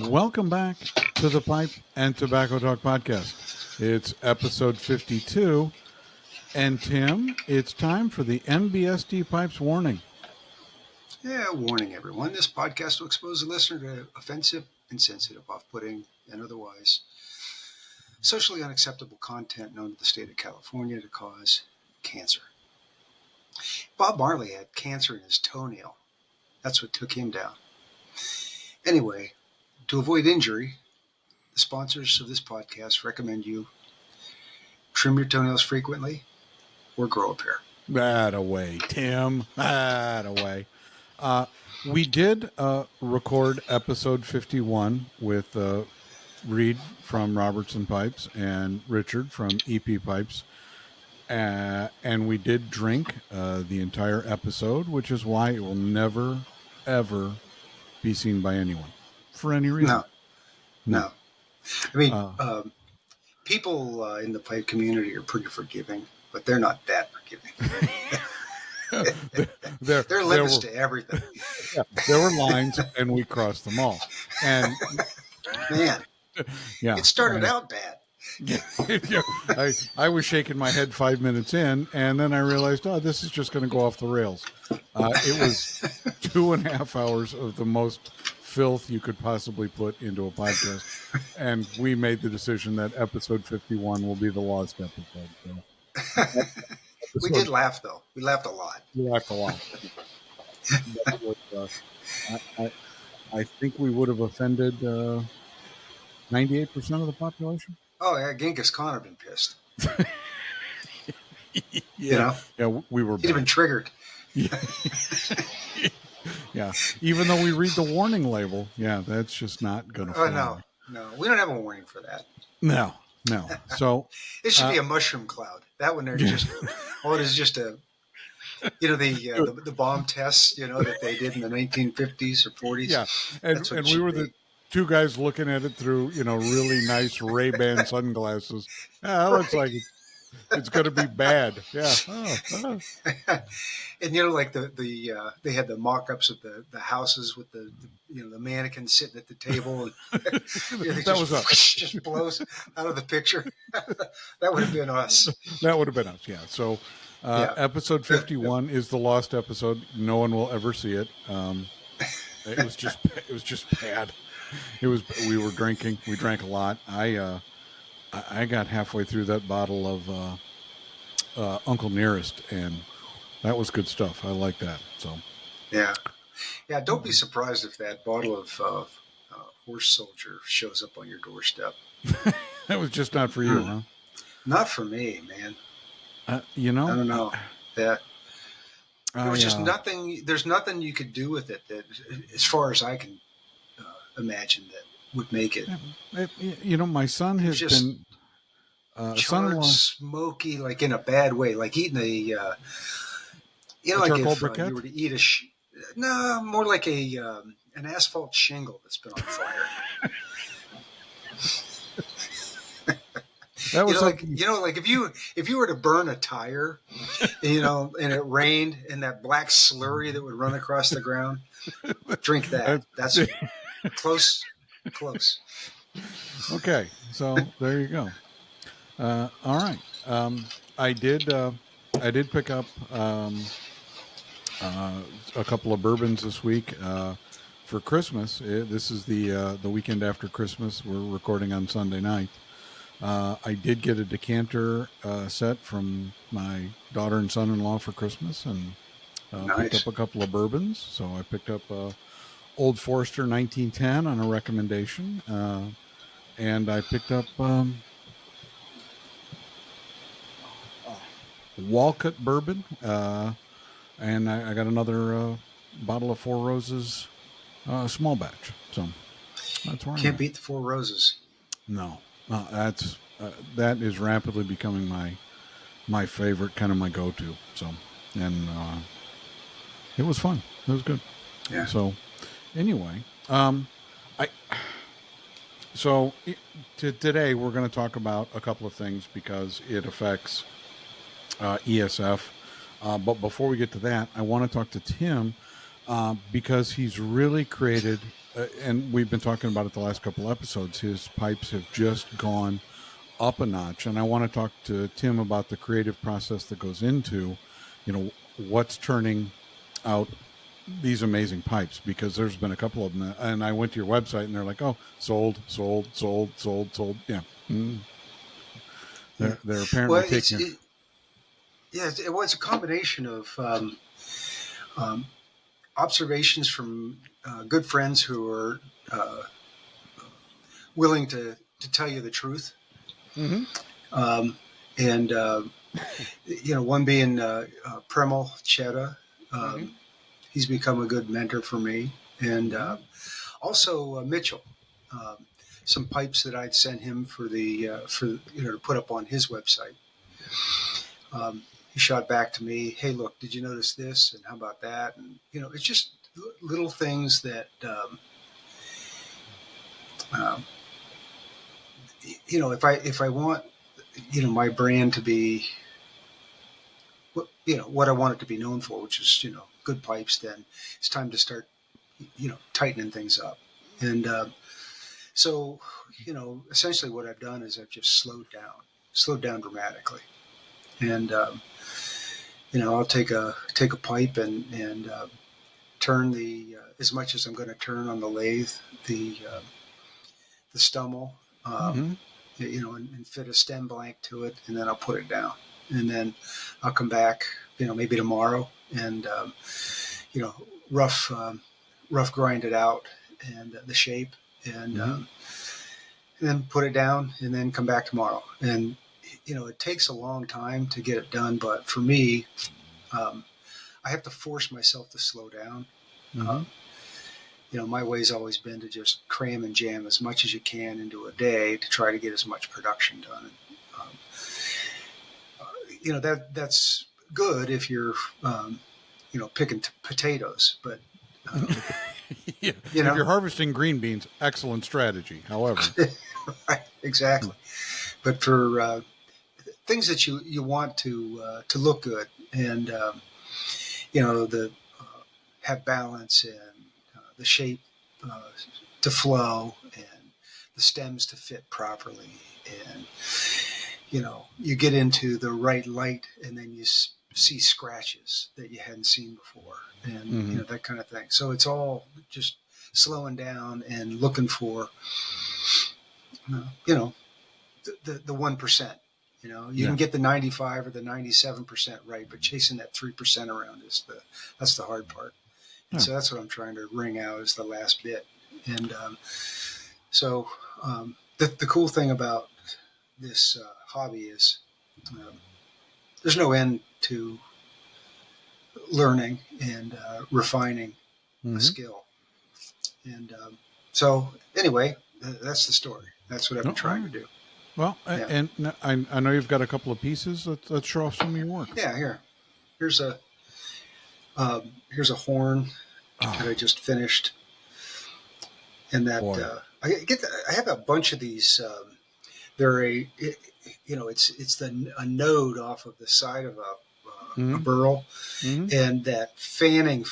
Welcome back to the Pipe and Tobacco Talk podcast. It's episode 52. And Tim, it's time for the NBSD Pipes warning. Yeah, warning everyone. This podcast will expose the listener to offensive, insensitive, off-putting, and otherwise socially unacceptable content known to the state of California to cause cancer. Bob Marley had cancer in his toenail. That's what took him down. Anyway, to avoid injury, the sponsors of this podcast recommend you trim your toenails frequently or grow a pair. That away, Tim. That away. We did record episode 51 with Reed from Robertson Pipes and Richard from EP Pipes. And we did drink the entire episode, which is why it will never, ever be seen by anyone for any reason. No. I mean, people in the pipe community are pretty forgiving, but they're not that forgiving. They're limits to everything. Yeah, there were lines, and we crossed them all. And man, yeah, it started out bad. I was shaking my head 5 minutes in, and then I realized, this is just going to go off the rails. It was 2.5 hours of the most filth you could possibly put into a podcast, and we made the decision that episode 51 will be the lost episode. So. We did laugh, though. We laughed a lot. We laughed a lot. I think we would have offended 98% of the population. Oh, yeah, Genghis Khan had been pissed. Yeah, we were. He'd have been triggered. Yeah, even though we read the warning label, that's just not going to. Oh no, we don't have a warning for that. No. So it should be a mushroom cloud. That one there just it is just a, the bomb tests, that they did in the 1950s or 40s. Yeah, and we were the two guys looking at it through, really nice Ray-Ban sunglasses. That looks like it's going to be bad. Yeah. And like they had the mock-ups of the houses with the mannequin sitting at the table, and that was us. Just blows out of the picture. That would have been us. That would have been us. Yeah. So episode 51 is the lost episode. No one will ever see it. It was just bad. We were drinking. We drank a lot. I got halfway through that bottle of Uncle Nearest, and that was good stuff. I like that. So yeah. Don't be surprised if that bottle of Horse Soldier shows up on your doorstep. That was just not for you, huh? Not for me, man. I don't know that. There was just nothing. There's nothing you could do with it that, as far as I can imagine, that would make it. My son has been charred, smoky, like in a bad way, like eating a like if you were to eat no, more like an asphalt shingle that's been on fire. That was like if you were to burn a tire, and it rained, and that black slurry that would run across the ground, drink that. That's close. Okay, so there you go. All right, I did pick up a couple of bourbons this week for Christmas. This is the weekend after Christmas. We're recording on Sunday night. I did get a decanter set from my daughter and son-in-law for Christmas, and picked up a couple of bourbons. So I picked up Old Forester 1910 on a recommendation, and I picked up Walcott bourbon, and I got another bottle of Four Roses small batch. So that's where can't beat the Four Roses. No, that is rapidly becoming my favorite, kind of my go-to. So, and it was fun. It was good. Yeah. So anyway, today we're going to talk about a couple of things because it affects ESF. But before we get to that, I want to talk to Tim because he's really created and we've been talking about it the last couple episodes. His pipes have just gone up a notch, and I want to talk to Tim about the creative process that goes into, what's turning out these amazing pipes, because there's been a couple of them, and I went to your website and they're like, oh, sold. Yeah. They're apparently Well, taking it's a combination of observations from good friends who are willing to tell you the truth. Mm-hmm. And one being Premal Cheta. Mm-hmm. He's become a good mentor for me, and also Mitchell. Some pipes that I'd sent him for to put up on his website. He shot back to me, "Hey, look, did you notice this? And how about that?" And it's just little things that if I want my brand to be what I want it to be known for, which is good pipes, then it's time to start tightening things up. And so essentially what I've done is I've just slowed down dramatically. And I'll take a pipe and turn the as much as I'm going to turn on the lathe, the stummel, and fit a stem blank to it, and then I'll put it down, and then I'll come back, maybe tomorrow, and rough grind it out and the shape, and then put it down, and then come back tomorrow. And it takes a long time to get it done, but for me, I have to force myself to slow down. My way's always been to just cram and jam as much as you can into a day to try to get as much production done. That's good if you're, picking potatoes, but if you're harvesting green beans, excellent strategy. However, right, exactly. But for things that you want to look good and the have balance and the shape to flow and the stems to fit properly, and you get into the right light, and then you see scratches that you hadn't seen before, and that kind of thing. So it's all just slowing down and looking for the 1%. You can get the 95 or the 97% right, but chasing that 3% around that's the hard part. And so that's what I'm trying to wring out is the last bit. And so the cool thing about this hobby is there's no end to learning and refining a skill. And so anyway, that's the story. That's what I've been trying to do. Well, and I know you've got a couple of pieces. Let's show off some of your work. Yeah, here's a horn that I just finished, and that I have a bunch of these. They're it's a node off of the side of a burl, and that fanning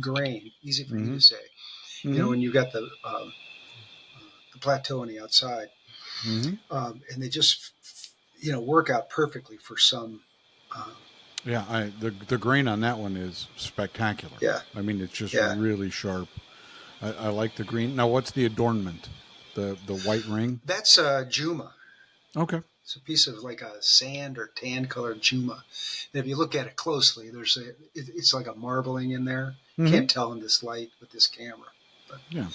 grain. Easy for me to say. When you got the plateau on the outside, and they just work out perfectly for some. The grain on that one is spectacular. Yeah, I mean it's just really sharp. I like the green. Now, what's the adornment? The white ring? That's Juma. Okay. It's a piece of like a sand or tan colored Juma. And if you look at it closely, it's like a marbling in there. You can't tell in this light with this camera. But, yeah.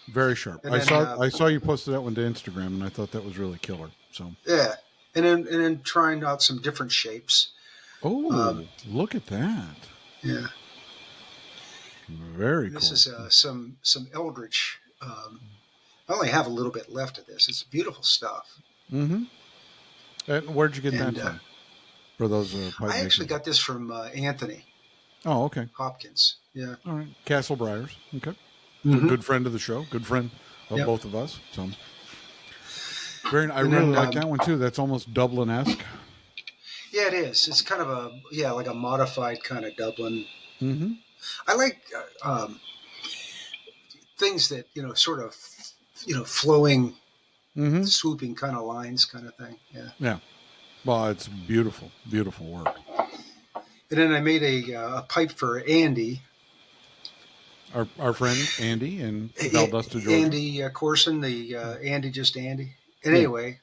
Very sharp. I saw you posted that one to Instagram, and I thought that was really killer. So yeah, and then trying out some different shapes. Oh, look at that! Yeah, very cool. This is some Eldritch. I only have a little bit left of this. It's beautiful stuff. And where'd you get that from? For those pipe I actually got this from Anthony. Oh, okay. Hopkins. Yeah. All right. Castle Briars. Okay. Good friend of the show. Good friend of both of us. So I really like that one too. That's almost Dublin-esque. Yeah, it is. It's kind of like a modified kind of Dublin I like things that sort of flowing, Mm-hmm. swooping kind of lines, kind of thing. Yeah. Yeah. Well, it's beautiful, beautiful work. And then I made a pipe for Andy. Our friend Andy in Valdosta, Georgia. Andy Corson, the Andy just Andy. And Yeah. anyway,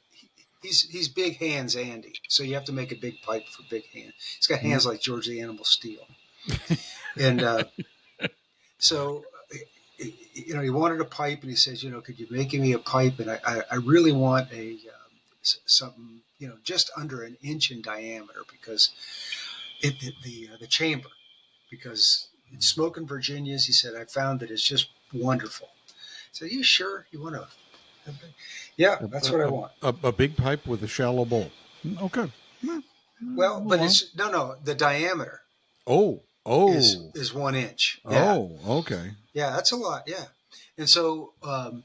he's big hands Andy, so you have to make a big pipe for big hand. He's got Mm-hmm. hands like George the Animal Steel, and so he wanted a pipe, and he says, could you make me a pipe? And I really want a something just under an inch in diameter because the chamber, because it's smoking Virginias. He said I found that it's just wonderful. So you sure you want to? Yeah, that's what I want. A big pipe with a shallow bowl. Okay. Well, but Well. it's no. The diameter Oh. is 1 inch. Yeah, Oh. Okay. yeah, that's a lot. Yeah, and so and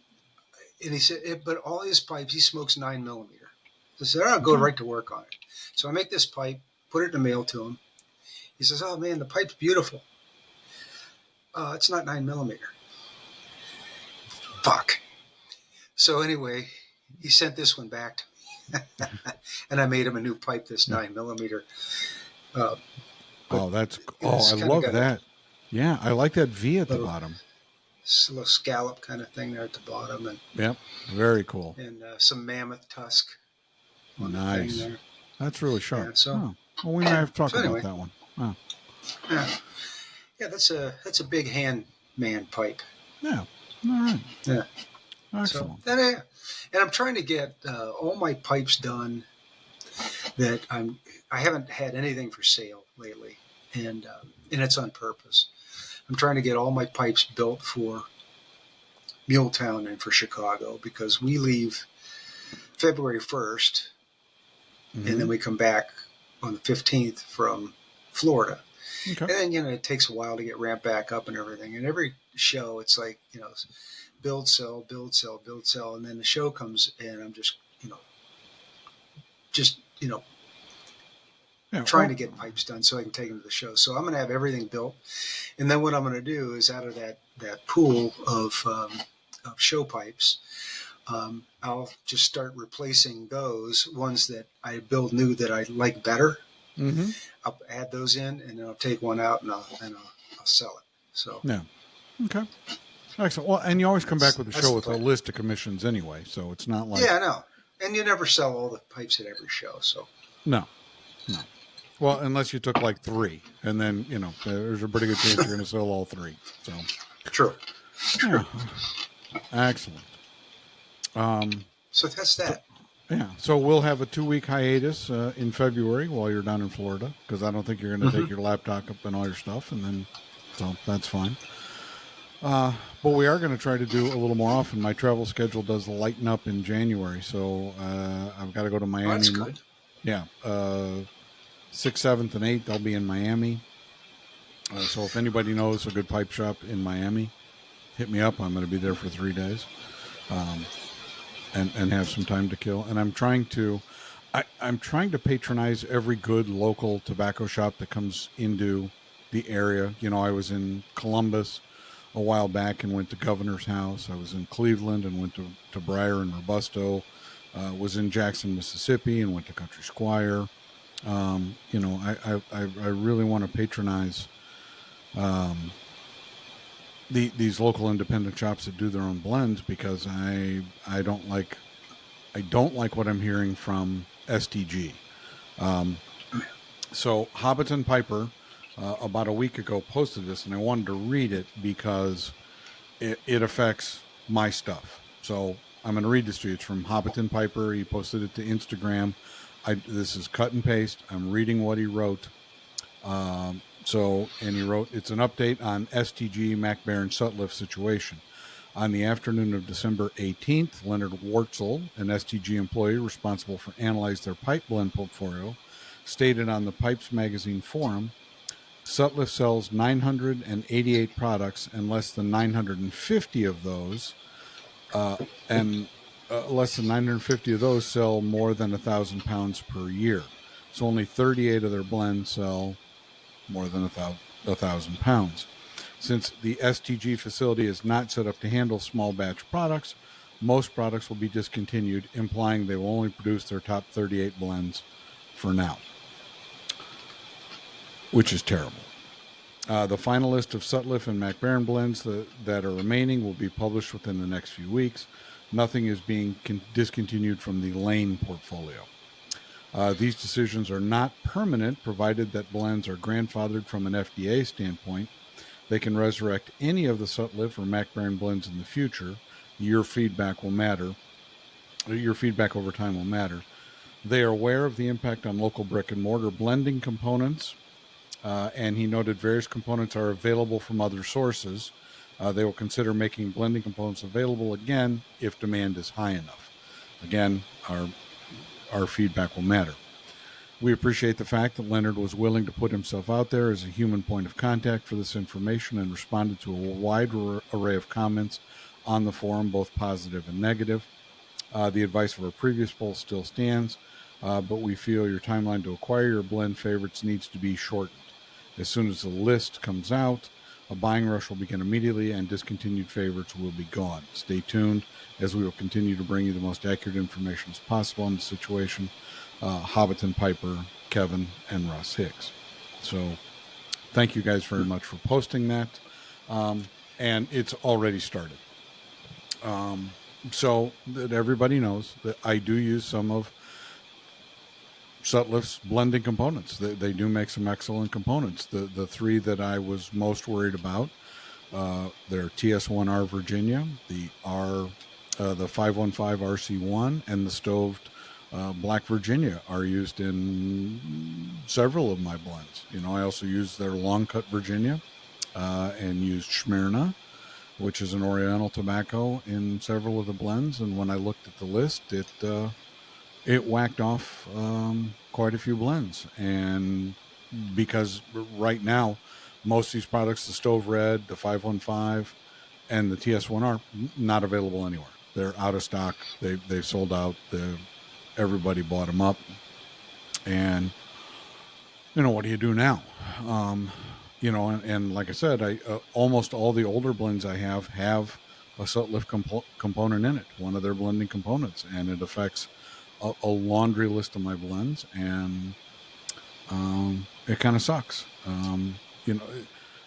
he said, but all his pipes he smokes 9 millimeter. So I said, I'll go right to work on it. So I make this pipe, put it in the mail to him. He says, oh man, the pipe's beautiful. It's not 9 millimeter. Fuck. So anyway, he sent this one back to me, and I made him a new pipe, this 9 millimeter. That's. I love that. Yeah, I like that V at the bottom. It's a little scallop kind of thing there at the bottom, and yep, very cool. And some mammoth tusk. On nice. The thing there. That's really sharp. Yeah, so, well, we might have to talk about that one. Oh. Yeah, that's a big hand man pipe. Yeah. All right. Yeah. Excellent. So, and I'm trying to get all my pipes done. That I haven't had anything for sale lately, and it's on purpose. I'm trying to get all my pipes built for Muletown and for Chicago because we leave February 1st, and then we come back on the 15th from Florida. Okay. And then, it takes a while to get ramped back up and everything. And every show, it's like, build, sell, build, sell, build, sell. And then the show comes and I'm just trying to get pipes done so I can take them to the show. So I'm going to have everything built. And then what I'm going to do is out of that pool of show pipes, I'll just start replacing those ones that I build new that I like better. Mm-hmm. I'll add those in, and then I'll take one out and I'll sell it. So yeah, okay, excellent. Well, and you always come back with the show with a list of commissions anyway, so it's not like I know. And you never sell all the pipes at every show, so no. Well, unless you took like 3, and then there's a pretty good chance you're going to sell all 3. So true. Yeah. Excellent. So that's that. Yeah. So we'll have a 2-week hiatus in February while you're down in Florida because I don't think you're going to take your laptop up and all your stuff, and then so that's fine. But we are going to try to do a little more often. My travel schedule does lighten up in January, so I've got to go to Miami. That's good. Yeah. 6th, 7th, and 8th, I'll be in Miami. So if anybody knows a good pipe shop in Miami, hit me up. I'm going to be there for 3 days. And have some time to kill. And I'm trying to patronize every good local tobacco shop that comes into the area. I was in Columbus a while back and went to Governor's House. I was in Cleveland and went to Briar and Robusto. Was in Jackson, Mississippi, and went to Country Squire. I really want to patronize these local independent shops that do their own blends because I don't like what I'm hearing from STG. So Hobbiton Piper about a week ago posted this, and I wanted to read it because it affects my stuff. So I'm going to read this to you. It's from Hobbiton Piper. He posted it to Instagram. This is cut and paste. I'm reading what he wrote. And he wrote, it's an update on STG, MacBear, and Sutliff situation. On the afternoon of December 18th, Leonard Wartzel, an STG employee responsible for analyzing their pipe blend portfolio, stated on the Pipes Magazine forum, Sutliff sells 988 products, and less than 950 of those, sell more than 1,000 pounds per year. So only 38 of their blends sell more than 1,000 pounds. Since the STG facility is not set up to handle small batch products, most products will be discontinued, implying they will only produce their top 38 blends for now, which is terrible. The final list of Sutliff and MacBaron blends that are remaining will be published within the next few weeks. Nothing is being discontinued from the Lane portfolio. These decisions are not permanent, provided that blends are grandfathered from an FDA standpoint. They can resurrect any of the Sutliff or MacBaron blends in the future. Your feedback will matter. Your feedback over time will matter. They are aware of the impact on local brick and mortar blending components, and he noted various components are available from other sources. They will consider making blending components available again if demand is high enough. Again, our feedback will matter. We appreciate the fact that Leonard was willing to put himself out there as a human point of contact for this information and responded to a wide array of comments on the forum, both positive and negative. The advice of our previous poll still stands, but we feel your timeline to acquire your blend favorites needs to be shortened. As soon as the list comes out, a buying rush will begin immediately and discontinued favorites will be gone. Stay tuned as we will continue to bring you the most accurate information as possible on the situation. Hobbiton, Piper, Kevin, and Russ Hicks. So thank you guys very much for posting that. And it's already started. So that everybody knows that I do use some of Sutliff's blending components. They do make some excellent components. The three that I was most worried about, they're TS1R Virginia, the 515 RC1, and the stoved Black Virginia are used in several of my blends. I also use their long cut Virginia and used Smyrna, which is an Oriental tobacco, in several of the blends. And when I looked at the list, it whacked off quite a few blends. And because right now, most of these products, the Stove Red, the 515, and the TS1R, not available anywhere. They're out of stock. They've sold out. Everybody bought them up. And, what do you do now? And like I said, almost all the older blends I have a Sutliff component in it, one of their blending components, and it affects a laundry list of my blends, and it kind of sucks.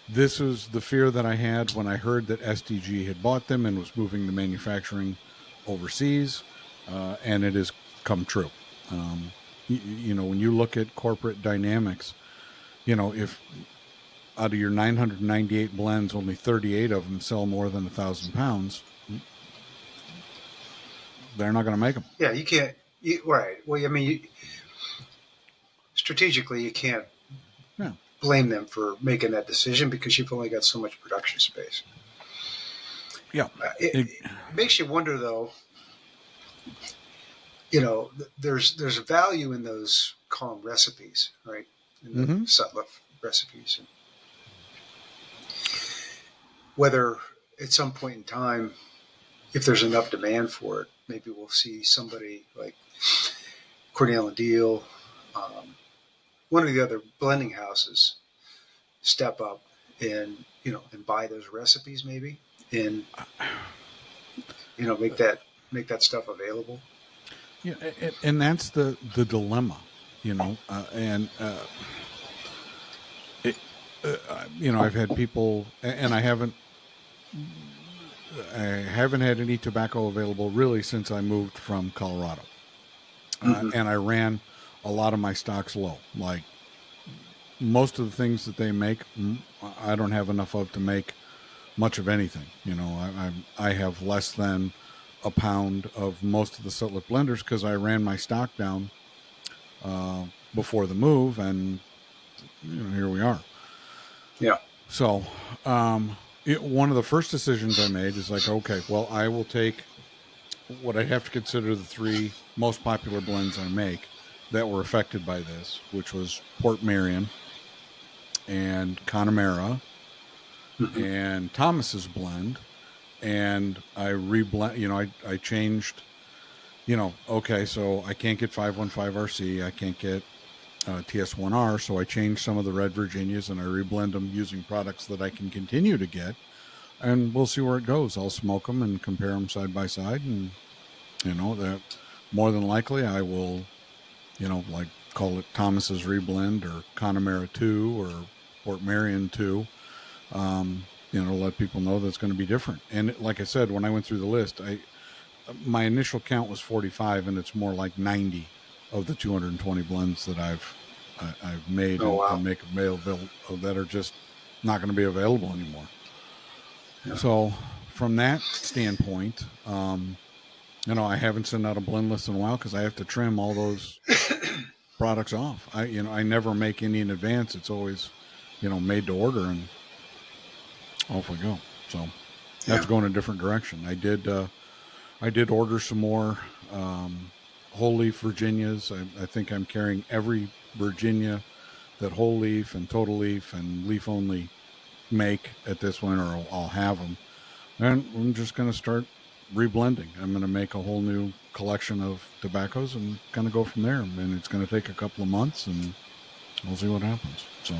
This is the fear that I had when I heard that STG had bought them and was moving the manufacturing overseas, and it has come true. When you look at corporate dynamics, if out of your 998 blends, only 38 of them sell more than 1,000 pounds, they're not going to make them. Yeah, you can't. Right. Well, strategically, you can't blame them for making that decision because you've only got so much production space. Yeah. It makes you wonder, though. There's value in those, call them recipes, right? In the Sutliff recipes. And whether at some point in time, if there's enough demand for it, maybe we'll see somebody like Cornell and Deal, one of the other blending houses, step up and buy those recipes maybe, and make that stuff available. Yeah, and that's the dilemma, I've had people, and I haven't had any tobacco available really since I moved from Colorado, and I ran a lot of my stocks low. Like most of the things that they make, I don't have enough of to make much of anything. I have less than a pound of most of the Sutliff blenders because I ran my stock down before the move, and here we are. Yeah. So one of the first decisions I made is like, okay, well, I will take what I have to consider the three most popular blends I make that were affected by this, which was Port Marion and Connemara and Thomas's blend. And I reblend, I changed, okay, so I can't get 515 RC. I can't get TS1R. So I changed some of the red Virginias and I reblend them using products that I can continue to get. And we'll see where it goes. I'll smoke them and compare them side by side. And, that more than likely I will, like call it Thomas's Reblend or Connemara 2 or Port Marion 2. Let people know that it's going to be different. And like I said, when I went through the list, my initial count was 45, and it's more like 90 of the 220 blends that I've made and make available that are just not going to be available anymore. Yeah. So from that standpoint, I haven't sent out a blend list in a while because I have to trim all those products off. I never make any in advance. It's always, made to order, and off we go. So that's going a different direction. I did order some more whole leaf Virginias. I think I'm carrying every Virginia that whole leaf and total leaf and leaf only make at this point, or I'll have them. And I'm just going to start reblending. I'm going to make a whole new collection of tobaccos and kind of go from there. And it's going to take a couple of months, and we'll see what happens. So,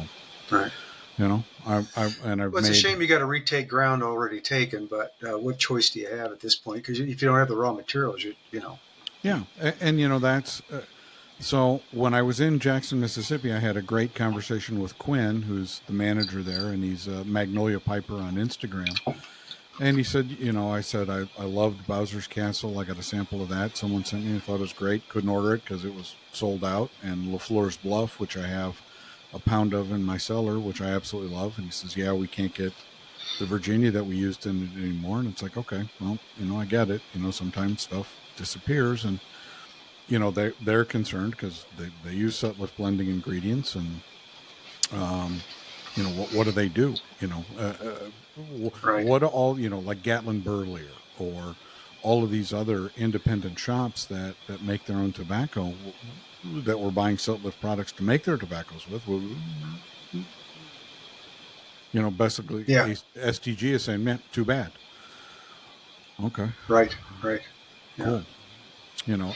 right. It's a shame you got to retake ground already taken, but what choice do you have at this point? Because if you don't have the raw materials, Yeah, and that's so. When I was in Jackson, Mississippi, I had a great conversation with Quinn, who's the manager there, and he's Magnolia Piper on Instagram. And he said, I said I loved Bowser's Castle. I got a sample of that. Someone sent me. I thought it was great. Couldn't order it because it was sold out. And LaFleur's Bluff, which I have a pound of in my cellar, which I absolutely love. And he says, yeah, we can't get the Virginia that we used in it anymore. And it's like, okay, well, I get it. Sometimes stuff disappears, and they're concerned because they use Sutliff blending ingredients, and what do they do? Right. What all like Gatlin Burlier or all of these other independent shops that make their own tobacco, that were buying Sutliff products to make their tobaccos with. Basically, STG is saying, man, too bad. Okay. Right. Cool.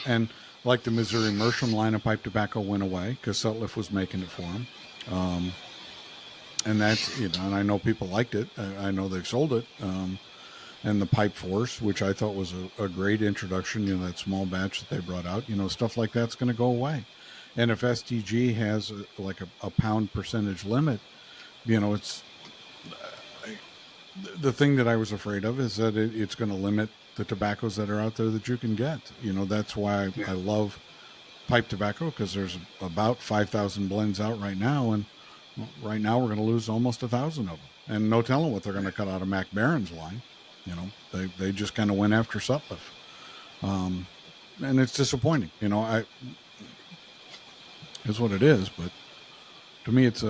And like the Missouri Meerschaum line of pipe tobacco went away because Sutliff was making it for them. And that's, and I know people liked it. I know they've sold it. And the Pipe Force, which I thought was a great introduction, that small batch that they brought out, stuff like that's going to go away. And if STG has a pound percentage limit, it's the thing that I was afraid of is that it's going to limit the tobaccos that are out there that you can get. That's why I love pipe tobacco, because there's about 5,000 blends out right now. And right now we're going to lose almost 1,000 of them. And no telling what they're going to cut out of Mac Barron's line. They just kind of went after Sutliff. And it's disappointing. It's what it is. But to me, it's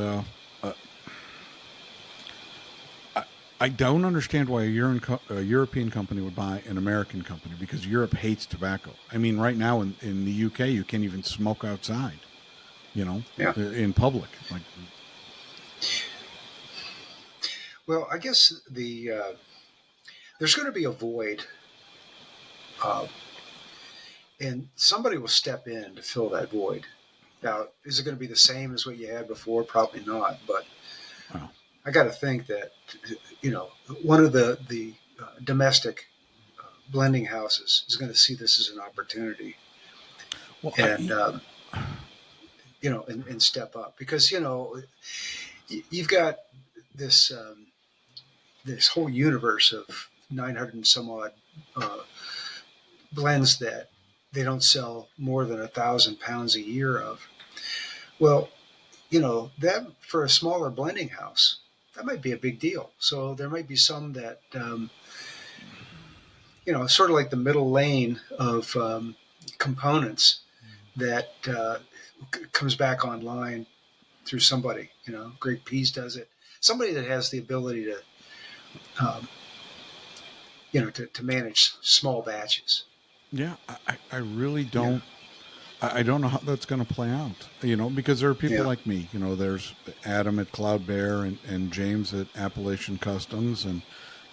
I don't understand why a European company would buy an American company, because Europe hates tobacco. I mean, right now in the UK, you can't even smoke outside, in public. Well, I guess there's going to be a void, and somebody will step in to fill that void. Now, is it going to be the same as what you had before? Probably not, but I got to think that, one of the domestic blending houses is going to see this as an opportunity, and step up, because you've got this this whole universe of 900 and some odd blends that they don't sell more than 1,000 pounds a year of. Well, that for a smaller blending house, that might be a big deal. So there might be some that, sort of like the middle lane of components that comes back online through somebody. Great Peas does it. Somebody that has the ability to, to manage small batches. Yeah, I really don't. Yeah. I don't know how that's going to play out, because there are people like me. There's Adam at Cloud Bear and James at Appalachian Customs and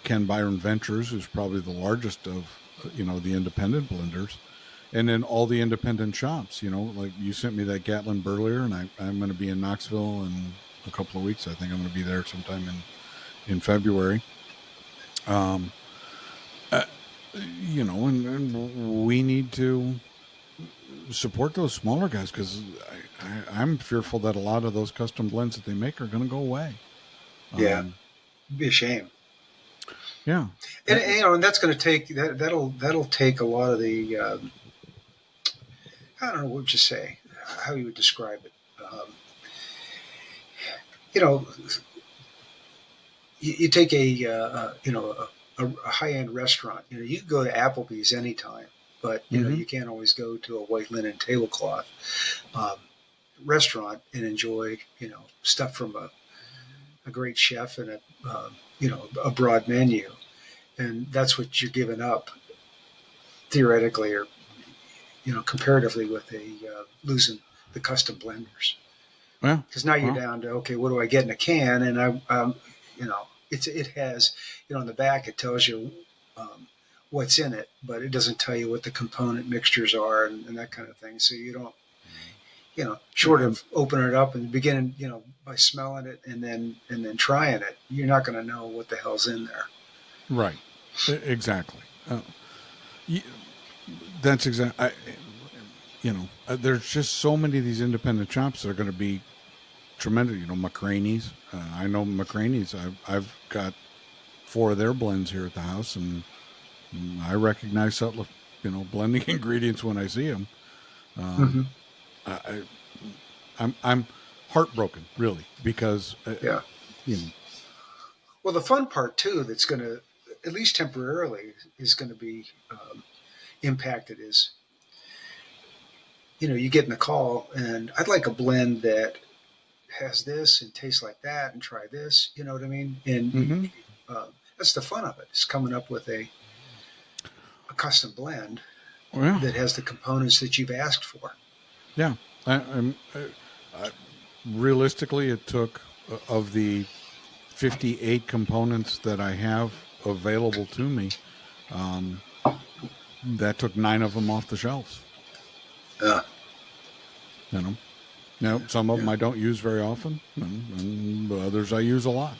Ken Byron Ventures, who's probably the largest of, the independent blenders. and then all the independent shops, like you sent me that Gatlin Burlier, and I'm going to be in Knoxville in a couple of weeks. I think I'm going to be there sometime in February. Um, uh, and we need to support those smaller guys, because I'm fearful that a lot of those custom blends that they make are going to go away. Yeah, it'd be a shame. Yeah, And that's going to take that'll take a lot of the I don't know what would you say, how you would describe it. You know, you take a high end restaurant. You can go to Applebee's anytime, but mm-hmm. you can't always go to a white linen tablecloth um, restaurant and enjoy stuff from a great chef and a broad menu, and that's what you're giving up theoretically or comparatively with losing the custom blenders. Yeah, Because now you're down to, okay, what do I get in a can? And it has, on the back it tells you what's in it, but it doesn't tell you what the component mixtures are and that kind of thing. So you don't, short of opening it up and beginning, by smelling it and then trying it, you're not going to know what the hell's in there. Right. Exactly. That's exactly. There's just so many of these independent shops that are going to be tremendous. McCraney's. I know McCraney's. I've got 4 of their blends here at the house, and I recognize subtle, blending ingredients when I see them. I'm heartbroken, really, because Well, the fun part too, that's going to, at least temporarily, is going to be impacted is, you get in the call and I'd like a blend that has this and tastes like that and try this, you know what I mean? And that's the fun of it, is coming up with a custom blend that has the components that you've asked for. Yeah. Realistically, it took, of the 58 components that I have available to me, that took 9 of them off the shelves. Now, some of them I don't use very often, and others I use a lot.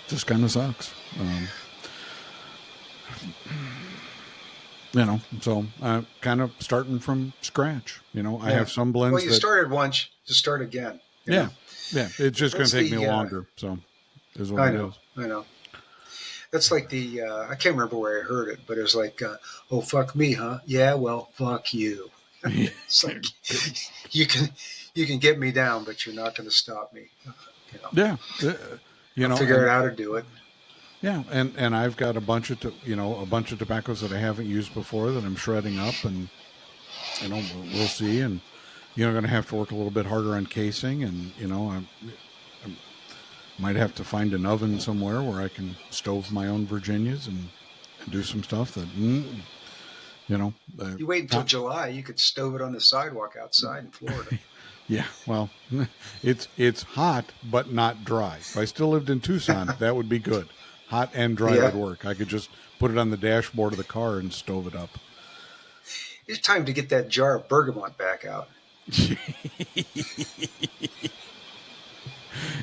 Just kind of sucks. So I'm kind of starting from scratch. I have some blends. Well, you started once, to start again. Yeah. It's just going to take me longer. So is what it is. I know. That's like I can't remember where I heard it, but it was like, oh, fuck me, huh? Yeah, well, fuck you. It's like, you can get me down, but you're not going to stop me. Yeah. I'll figure out how to do it. Yeah, and I've got a bunch of tobaccos that I haven't used before that I'm shredding up, and we'll see, and going to have to work a little bit harder on casing, and I might have to find an oven somewhere where I can stove my own Virginias and do some stuff that you wait until July, you could stove it on the sidewalk outside in Florida. Yeah, well, it's hot but not dry. If I still lived in Tucson, that would be good. Hot and dry would work. I could just put it on the dashboard of the car and stove it up. It's time to get that jar of bergamot back out.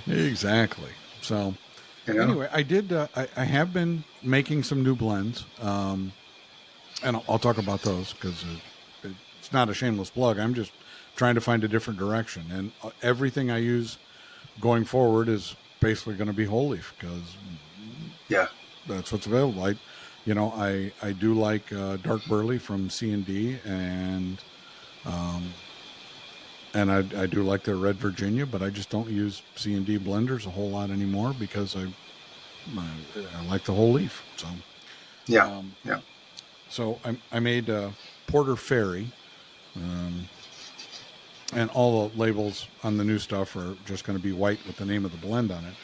Exactly. So anyway, I did. I have been making some new blends, and I'll talk about those because it's not a shameless plug. I'm just trying to find a different direction, and everything I use going forward is basically going to be whole leaf, because that's what's available. I do like dark burley from C&D, and I do like their red Virginia, but I just don't use C&D blenders a whole lot anymore because I like the whole leaf. So So I made Porter Fairy, and all the labels on the new stuff are just going to be white with the name of the blend on it.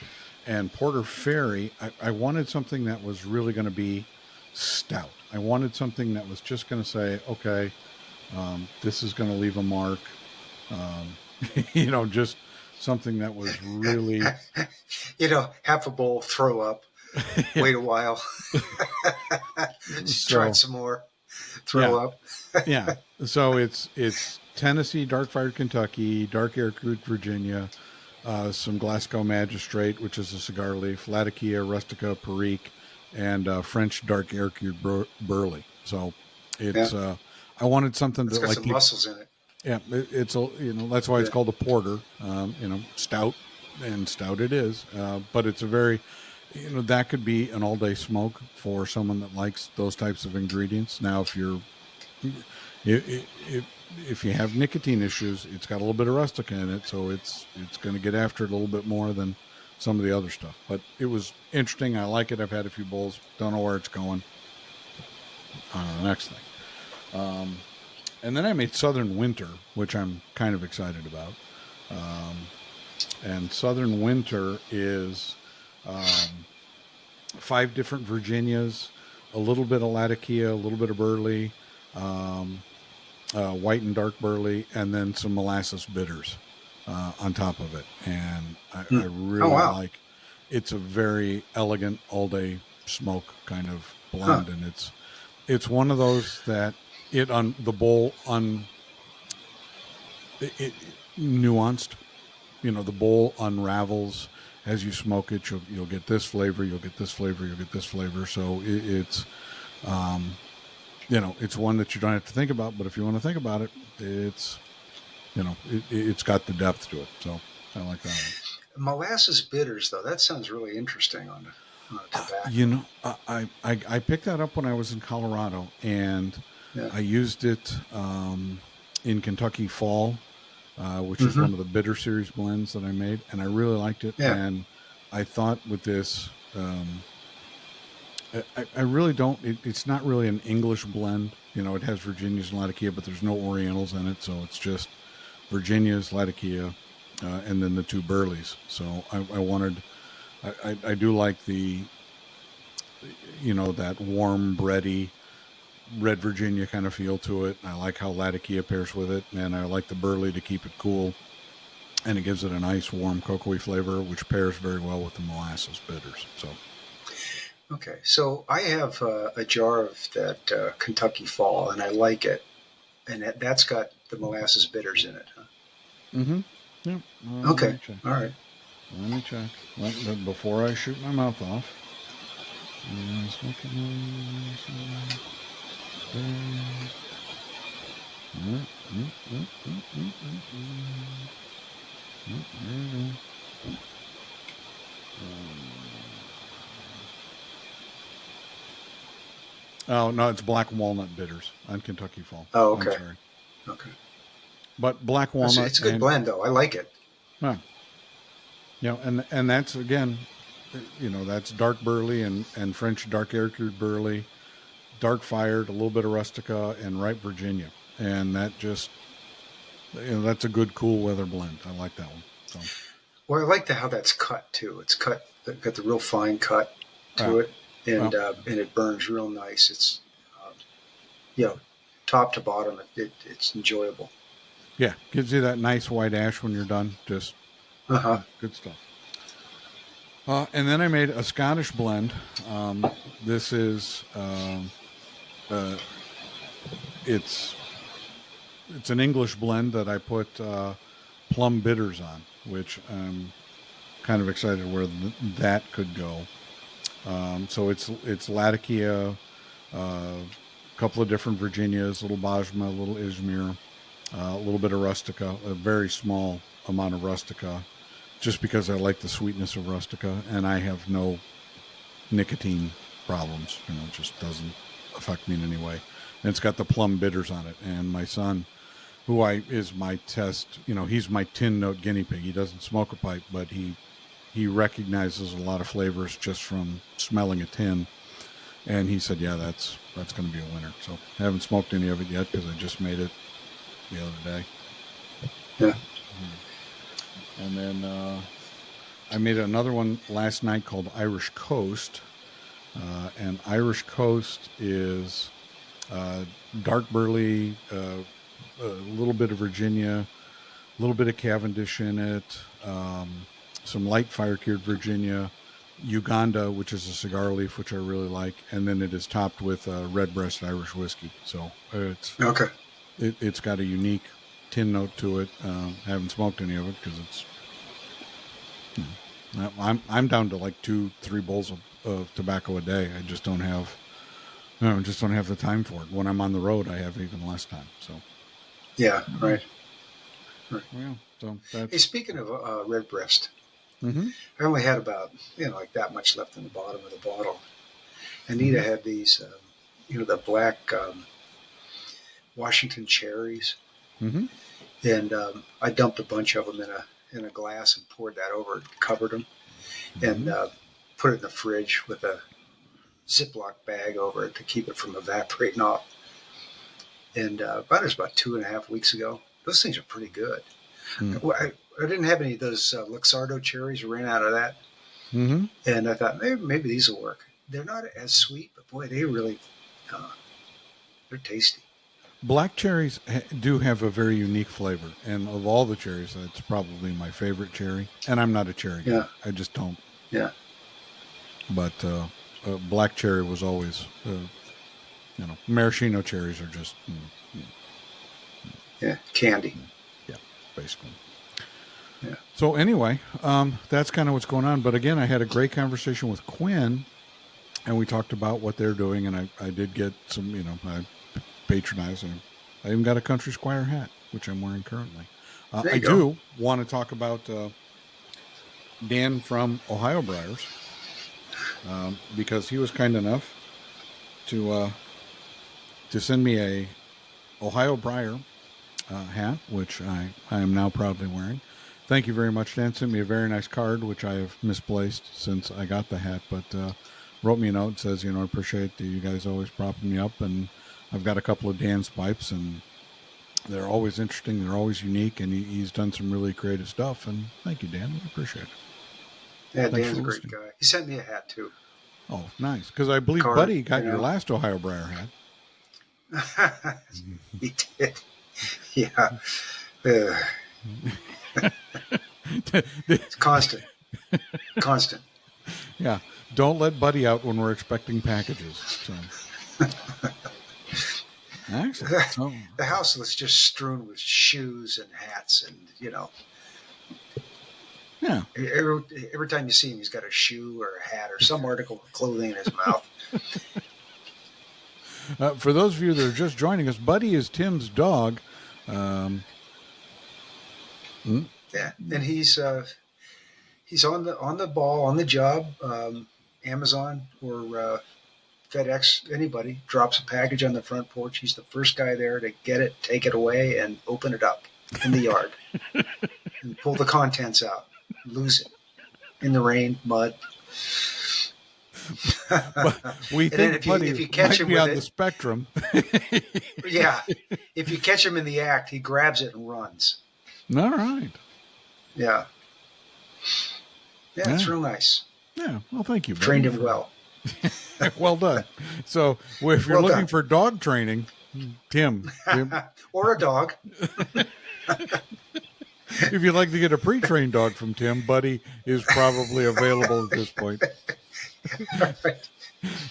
And Porter Fairy, I wanted something that was really going to be stout. I wanted something that was just going to say, okay, this is going to leave a mark. Just something that was really... half a bowl, throw up, wait a while, just try some more. thrill Yeah. up. Yeah. So it's Tennessee, dark fired Kentucky, dark air crude Virginia, some Glasgow Magistrate, which is a cigar leaf, Latakia, Rustica, Perique, and French dark air cured Burley. So Yeah, it's I wanted something it's that got like some people. muscles in it. Yeah, it's a that's why it's Yeah. called a porter. Stout, and stout it is. But it's a very that could be an all day smoke for someone that likes those types of ingredients. Now, if you have nicotine issues, it's got a little bit of rustica in it, so it's going to get after it a little bit more than some of the other stuff. But it was interesting. I like it. I've had a few bowls. Don't know where it's going. The next thing. And then I made Southern Winter, which I'm kind of excited about. And Southern Winter is 5 different Virginias, a little bit of Latakia, a little bit of Burley, white and dark Burley, and then some molasses bitters on top of it. And I Oh really wow. like. It's a very elegant all day smoke kind of Huh. blend, and it's one of those that the bowl it nuanced. The bowl unravels as you smoke it. You'll get this flavor. You'll get this flavor. You'll get this flavor. So it's it's one that you don't have to think about. But if you want to think about it, it's got the depth to it. So I like that one. Molasses bitters, though, that sounds really interesting on a You tobacco. know, I picked that up when I was in Colorado, and Yeah. I used it in Kentucky Fall, which is Hmm. one of the bitter series blends that I made, and I really liked it. Yeah. And I thought with this, I really don't. It's not really an English blend. It has Virginias and Latakia, but there's no Orientals in it, so it's just Virginias, Latakia, and then the 2 Burleys. So I wanted. I do like that warm, bready red Virginia kind of feel to it. I like how Latakia pairs with it, and I like the Burley to keep it cool, and it gives it a nice, warm, cocoa-y flavor, which pairs very well with the molasses bitters. So, Okay. So I have a jar of that Kentucky Fall, and I like it, and that's got the molasses bitters in it. Huh? mm-hmm. Yeah. Let Okay. me check. All right. Let me check. Before I shoot my mouth off. Oh no, it's black walnut bitters on Kentucky Fall. Oh, I'm okay. sorry, Okay. but black walnut It's a good and blend, though. I like it. and that's again, that's dark burley and French dark air cured burley, dark fired, a little bit of rustica, and ripe Virginia, and that just that's a good cool weather blend. I like that one. So Well, I like how that's cut too. It's got the real fine cut yeah, to it, well, and it burns real nice. It's um, you know, top to bottom, it's enjoyable. yeah, gives you that nice white ash when you're done. Just Uh huh. good stuff. And then I made a Scottish blend. This is uh, it's it's an English blend that I put plum bitters on, which I'm kind of excited where that could go. So it's Latakia, a couple of different Virginias, a little Bajma, a little Izmir, a little bit of Rustica, a very small amount of Rustica, just because I like the sweetness of Rustica, and I have no nicotine problems. It just doesn't affect me in any way. And it's got the plum bitters on it. And my son, is my test, he's my tin note guinea pig. He doesn't smoke a pipe, but he recognizes a lot of flavors just from smelling a tin. And he said, "Yeah, that's going to be a winner." So I haven't smoked any of it yet because I just made it the other day. Yeah. And then I made another one last night called Irish Coast. And Irish Coast is dark burley, a little bit of Virginia, a little bit of Cavendish in it, some light fire cured Virginia, Uganda, which is a cigar leaf, which I really like, and then it is topped with redbreast Irish whiskey. So Okay. it's got a unique tin note to it. Haven't smoked any of it because it's. I'm down to like 2-3 bowls of tobacco a day. I just don't have. No, just don't have the time for it. When I'm on the road, I have even less time. So. Yeah. Right. Yeah. So Hey, that's. speaking of redbreast, Mm-hmm. I only had about like that much left in the bottom of the bottle. Anita Mm-hmm. had these, the black Washington cherries, Mm-hmm. and I dumped a bunch of them in a glass and poured that over it, covered them, and Mm-hmm. put it in the fridge with a Ziploc bag over it to keep it from evaporating off. And about it was about 2.5 weeks ago. Those things are pretty good. I didn't have any of those Luxardo cherries. Ran out of that, Mm-hmm. and I thought maybe these will work. They're not as sweet, but boy, uh, they're tasty. Black cherries do have a very unique flavor, and of all the cherries, that's probably my favorite cherry. And I'm not a cherry guy; Yeah, I just don't. yeah, But black cherry was always, maraschino cherries are just, yeah. Candy. yeah, basically. Yeah. So anyway, that's kind of what's going on. But again, I had a great conversation with Quinn, and we talked about what they're doing, and I did get some, I patronize, and I even got a Country Squire hat, which I'm wearing currently. There I you go. do want to talk about Dan from Ohio Briars, because he was kind enough to send me a Ohio Briar hat, which I am now proudly wearing. Thank you very much, Dan. Sent me a very nice card, which I have misplaced since I got the hat, but wrote me a note. Says, I appreciate you guys always propping me up, and I've got a couple of Dan's pipes, and they're always interesting. They're always unique, and he's done some really creative stuff. And thank you, Dan. I appreciate it. Yeah, Thanks Dan's for a great listening. guy. He sent me a hat too. Oh, nice. Because I believe Card, Buddy got your last Ohio Briar hat. He did. Yeah. Uh, it's constant. Constant. Yeah. Don't let Buddy out when we're expecting packages. So. Excellent. So, The house was just strewn with shoes and hats, and yeah. every time you see him, he's got a shoe or a hat or some article of clothing in his mouth. For those of you that are just joining us, Buddy is Tim's dog. Yeah, and he's on the ball, on the job. Amazon or FedEx, anybody drops a package on the front porch, he's the first guy there to get it, take it away, and open it up in the yard and pull the contents out, lose it in the rain, mud. But we And then think Buddy if you catch might him be with on the it, spectrum. yeah, if you catch him in the act, he grabs it and runs. All right. Yeah, yeah, it's Yeah. real nice. Yeah. Well, thank you, Buddy. Trained him well. Well done. So, if you're Well looking done. for dog training, Tim, Or a dog. if you'd like to get a pre-trained dog from Tim, Buddy is probably available at this point.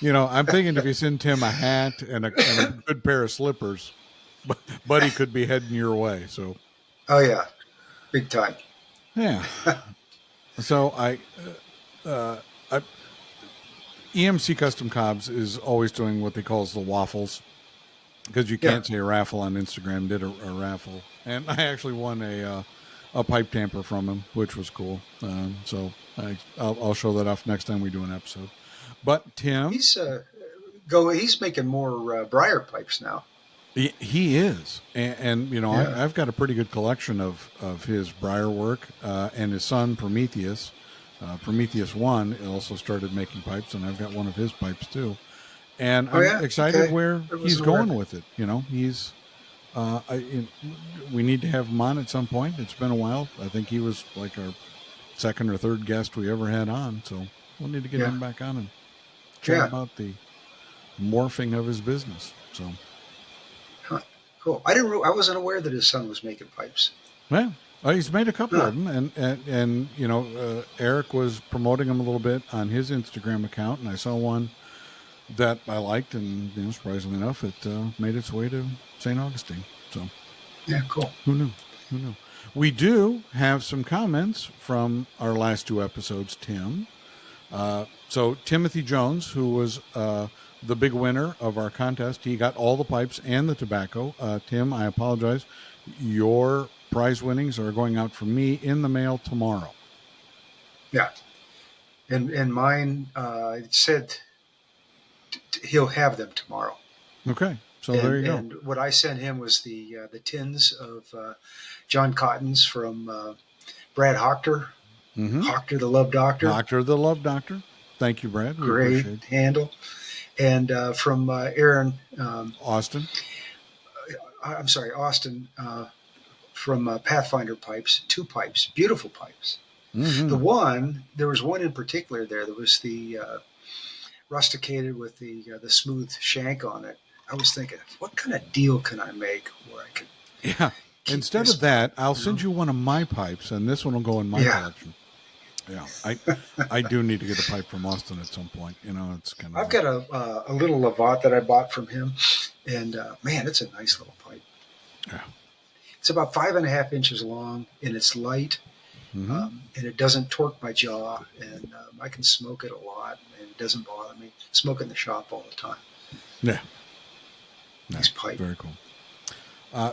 I'm thinking if you send Tim a hat and a good pair of slippers, Buddy could be heading your way. So, Oh yeah, big time. yeah. So EMC Custom Cobs is always doing what they call the waffles, because you can't say a raffle on Instagram. Did a raffle, and I actually won a pipe tamper from him, which was cool. So I'll show that off next time we do an episode. But Tim, He's making more briar pipes now. he is, and Yeah. I've got a pretty good collection of his briar work, and his son Prometheus. Prometheus 1 also started making pipes, and I've got one of his pipes too. And I'm excited Okay. where I wasn't he's aware. going with it. He's we need to have him on at some point. It's been a while. I think he was like our second or third guest we ever had on, so we'll need to get him back on and chat about the morphing of his business. So Huh. Cool. I wasn't aware that his son was making pipes. well, He's made a couple Huh. of them, and Eric was promoting them a little bit on his Instagram account, and I saw one that I liked, and surprisingly enough, it made its way to St. Augustine. So Yeah, cool. who knew? Who knew? We do have some comments from our last two episodes, Tim. So Timothy Jones, who was the big winner of our contest, he got all the pipes and the tobacco. Tim, I apologize. Your prize winnings are going out from me in the mail tomorrow. Yeah, and mine it said he'll have them tomorrow. Okay, so there And you go. and what I sent him was the tins of John Cotton's from Brad Hochter, Mm-hmm. Hochter the Love Doctor. Doctor, the Love Doctor. Thank you, Brad. We Great appreciate it. handle. And from Aaron, Austin. I'm sorry, Austin, from Pathfinder Pipes, two pipes, beautiful pipes. Mm-hmm. There was one in particular there. There was the rusticated with the smooth shank on it. I was thinking, what kind of deal can I make where I could Yeah. keep Instead this of that, pipe? I'll You know? send you one of my pipes, and this one will go in my Yeah, collection. Yeah, I do need to get a pipe from Austin at some point. It's kind of I've got a little Lavat that I bought from him, and man, it's a nice little pipe. yeah. It's about 5.5 inches long, and it's light, Mm-hmm. and it doesn't torque my jaw, and I can smoke it a lot, and it doesn't bother me. Smoke in the shop all the time. Yeah. Yeah. Nice pipe. Very cool.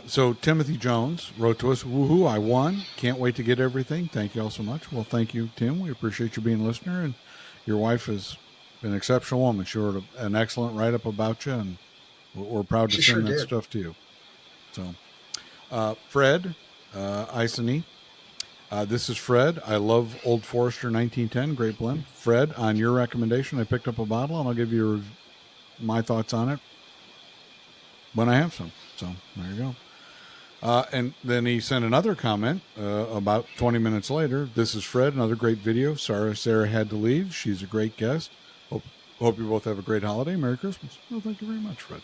So Timothy Jones wrote to us, woohoo, I won. Can't wait to get everything. Thank you all so much. Well, thank you, Tim. We appreciate you being a listener, and your wife is an exceptional woman. She wrote an excellent write-up about you, and we're proud to She sure send that did. stuff to you. So, Fred Isony, this is Fred. I love Old Forester 1910. Great blend. Fred, on your recommendation, I picked up a bottle, and I'll give you my thoughts on it when I have some. So, there you go. And then he sent another comment about 20 minutes later. This is Fred, another great video. Sorry Sarah had to leave. She's a great guest. Hope you both have a great holiday. Merry Christmas. Well, thank you very much, Fred.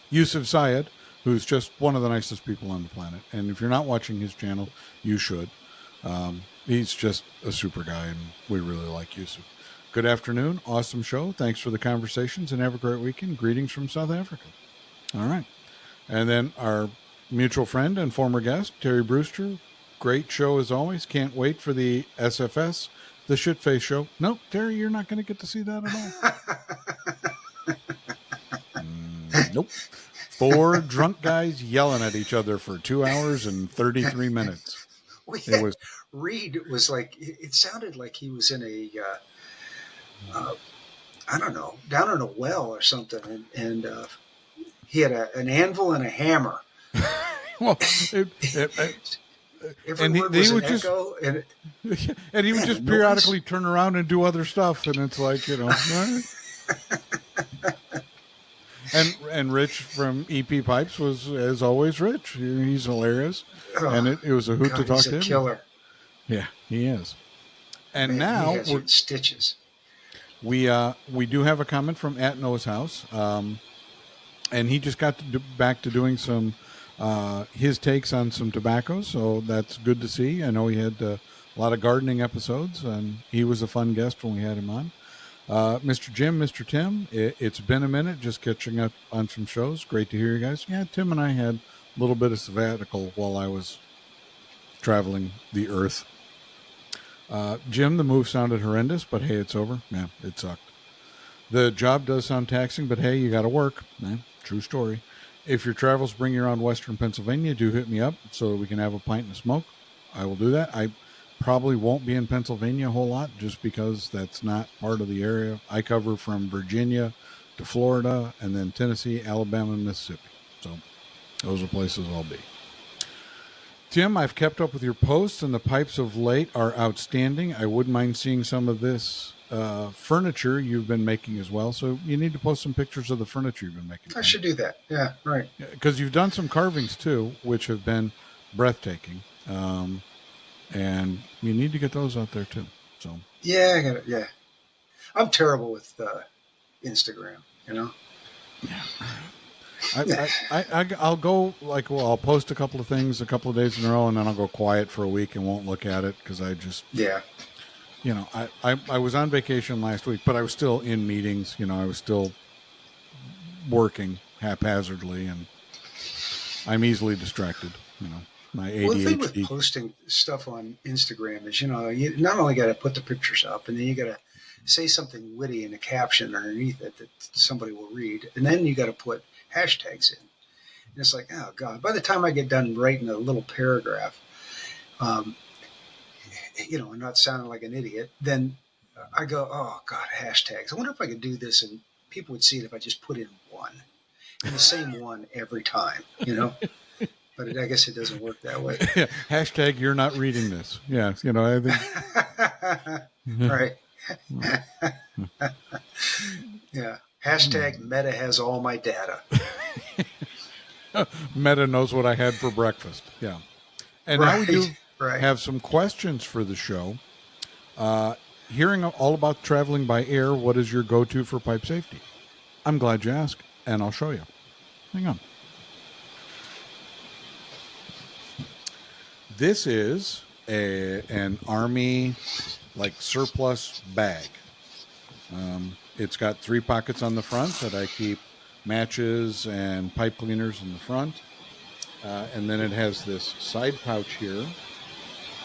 Yusuf Syed, who's just one of the nicest people on the planet. And if you're not watching his channel, you should. He's just a super guy, and we really like Yusuf. Good afternoon. Awesome show. Thanks for the conversations, and have a great weekend. Greetings from South Africa. All right. And then our mutual friend and former guest, Terry Brewster. Great show as always. Can't wait for the SFS, the Shitface show. Nope, Terry, you're not going to get to see that at all. Nope. 4 drunk guys yelling at each other for 2 hours and 33 minutes. It was Reed was like, it sounded like he was in a, I don't know, down in a well or something, and he had an anvil and a hammer. well, Every and word he was an would just echo, and and he would man, just the periodically noise. turn around and do other stuff, and it's like and Rich from EP Pipes was, as always, Rich. He's hilarious, and Oh, it was a hoot God, to talk he's to a him. killer. Yeah, he is. And Man, he now has you in stitches. we do have a comment from at Noah's House, and he just got back to doing some his takes on some tobacco, so that's good to see. I know he had a lot of gardening episodes, and he was a fun guest when we had him on. Mr. Jim, Mr. Tim, it's been a minute, just catching up on some shows. Great to hear you guys. Yeah, Tim and I had a little bit of sabbatical while I was traveling the earth. Jim, the move sounded horrendous, but hey, it's over. Yeah, it sucked. The job does sound taxing, but hey, you got to work. True story. If your travels bring you around Western Pennsylvania, do hit me up so we can have a pint and a smoke. I will do that. I probably won't be in Pennsylvania a whole lot just because that's not part of the area. I cover from Virginia to Florida and then Tennessee, Alabama, and Mississippi. So those are places I'll be. Tim, I've kept up with your posts, and the pipes of late are outstanding. I wouldn't mind seeing some of this furniture you've been making as well. So you need to post some pictures of the furniture you've been making. I should do that. Yeah, right. Because you've done some carvings too, which have been breathtaking. And you need to get those out there too. So Yeah, I got it. Yeah, I'm terrible with Instagram. You know. yeah. I'll go like, well, I'll post a couple of things a couple of days in a row, and then I'll go quiet for a week and won't look at it because I just, Yeah. I was on vacation last week, but I was still in meetings. I was still working haphazardly, and I'm easily distracted. My Well, the thing with ADHD. posting stuff on Instagram is, you not only got to put the pictures up, and then you got to say something witty in the caption underneath it that somebody will read, and then you got to put hashtags in. And it's like, oh God! By the time I get done writing a little paragraph, um, and not sounding like an idiot, then I go, oh God, hashtags. I wonder if I could do this, and people would see it if I just put in one, and the same one every time. But I guess it doesn't work that way. Hashtag you're not reading this. Yeah, I think. Right. Yeah. Hashtag Meta has all my data. Meta knows what I had for breakfast. Yeah. And now we do have some questions for the show. Hearing all about traveling by air, what is your go-to for pipe safety? I'm glad you asked, and I'll show you. Hang on. This is an Army surplus bag. It's got 3 pockets on the front that I keep matches and pipe cleaners in the front. And then it has this side pouch here.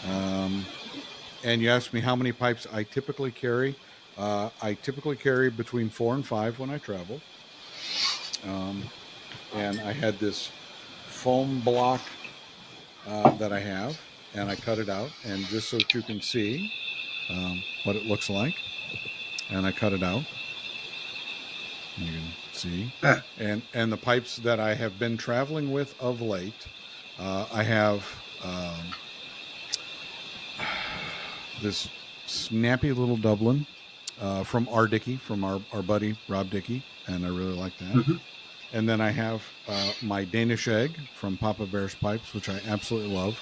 And you asked me how many pipes I typically carry. I typically carry between 4 and 5 when I travel. And I had this foam block that I have, and I cut it out, and just so that you can see what it looks like, and I cut it out. You can see, and the pipes that I have been traveling with of late, I have this snappy little Dublin from R. Dickey, from our buddy Rob Dickey, and I really like that. Mm-hmm. And then I have my Danish egg from PapaBear's pipes, which I absolutely love.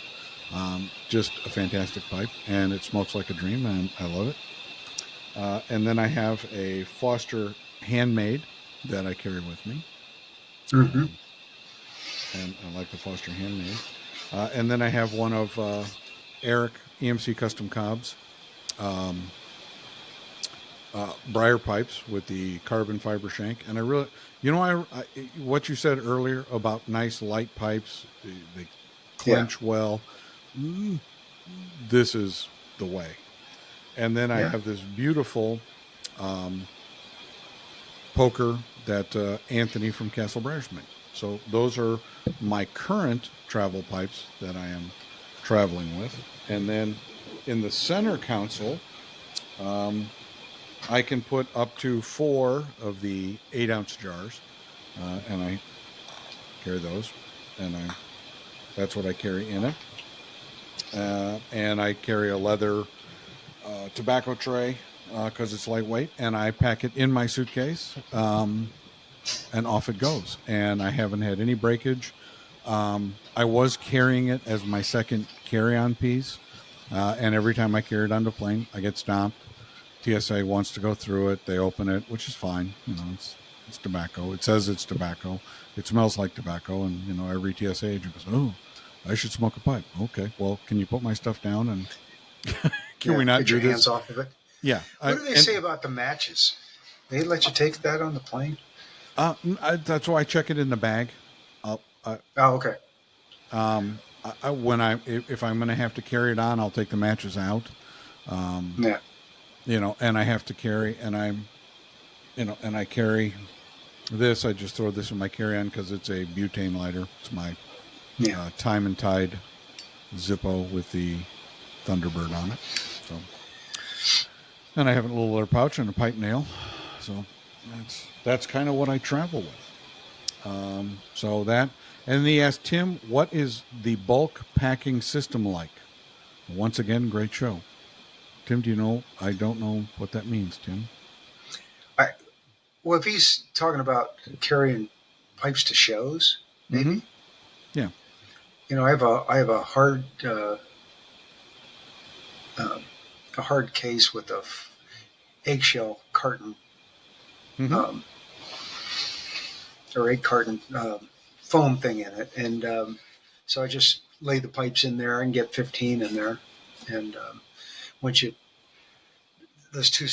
Just a fantastic pipe, and it smokes like a dream, and I love it. And then I have a Foster handmade that I carry with me. Mm-hmm. And I like the Foster handmade. And then I have one of Eric EMC Custom Cobb's briar pipes with the carbon fiber shank. And I really, what you said earlier about nice light pipes, they clench well. This is the way. And then I have this beautiful poker that Anthony from Castle Briars made. So those are my current travel pipes that I am traveling with. And then in the center console, I can put up to 4 of the 8-ounce jars, and I carry those, and that's what I carry in it. And I carry a leather tobacco tray because it's lightweight, and I pack it in my suitcase, and off it goes. And I haven't had any breakage. I was carrying it as my second carry-on piece, and every time I carry it on the plane, I get stopped. TSA wants to go through it. They open it, which is fine. It's tobacco. It says it's tobacco. It smells like tobacco. And, every TSA agent goes, oh, I should smoke a pipe. Okay, well, can you put my stuff down? And can we not get do your this? hands off of it? Yeah. What do they say about the matches? They let you take that on the plane? That's why I check it in the bag. Okay. If I'm going to have to carry it on, I'll take the matches out. And I have to carry, and I carry this. I just throw this in my carry-on because it's a butane lighter. It's my Time and Tide Zippo with the Thunderbird on it. So, and I have a little leather pouch and a pipe nail. So that's kind of what I travel with. So that, and he asked Tim, what is the bulk packing system like? Once again, great show. Tim, do you know? I don't know what that means, Tim. Well, if he's talking about carrying pipes to shows, maybe. Mm-hmm. Yeah. I have a hard case with a eggshell carton. Mm-hmm. or 8 carton foam thing in it, and so I just lay the pipes in there and get 15 in there, and once you those two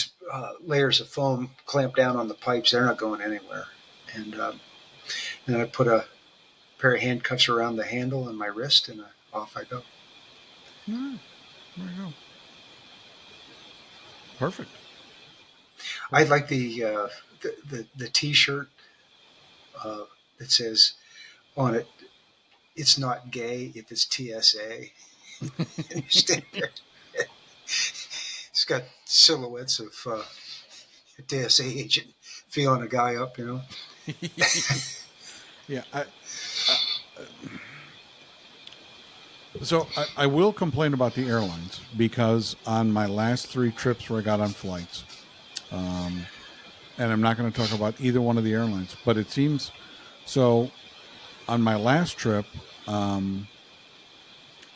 layers of foam clamp down on the pipes, they're not going anywhere, and then I put a pair of handcuffs around the handle and my wrist, and off I go. All right. There you go. Perfect. I like the T-shirt that says on it, "It's not gay if it's TSA." And you stand there. It's got silhouettes of a TSA agent feeling a guy up, you know. Yeah. So I will complain about the airlines because on my last 3 trips where I got on flights, and I'm not going to talk about either one of the airlines, but it seems so. On my last trip,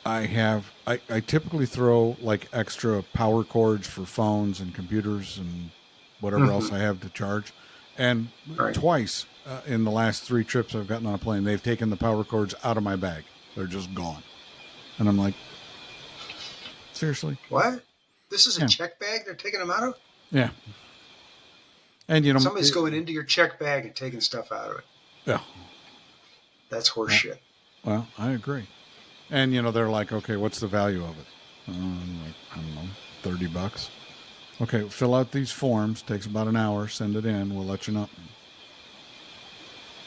I typically throw like extra power cords for phones and computers and whatever else I have to charge, and Right. twice in the last 3 trips I've gotten on a plane, they've taken the power cords out of my bag. They're just gone. And I'm like, seriously? What? This is a Yeah. check bag they're taking them out of? Yeah. And, you know, Somebody's going into your check bag and taking stuff out of it. Yeah. That's horseshit. Well, I agree. And, you know, they're like, okay, what's the value of it? I'm like, I don't know, $30. Okay, fill out these forms. Takes about an hour. Send it in. We'll let you know.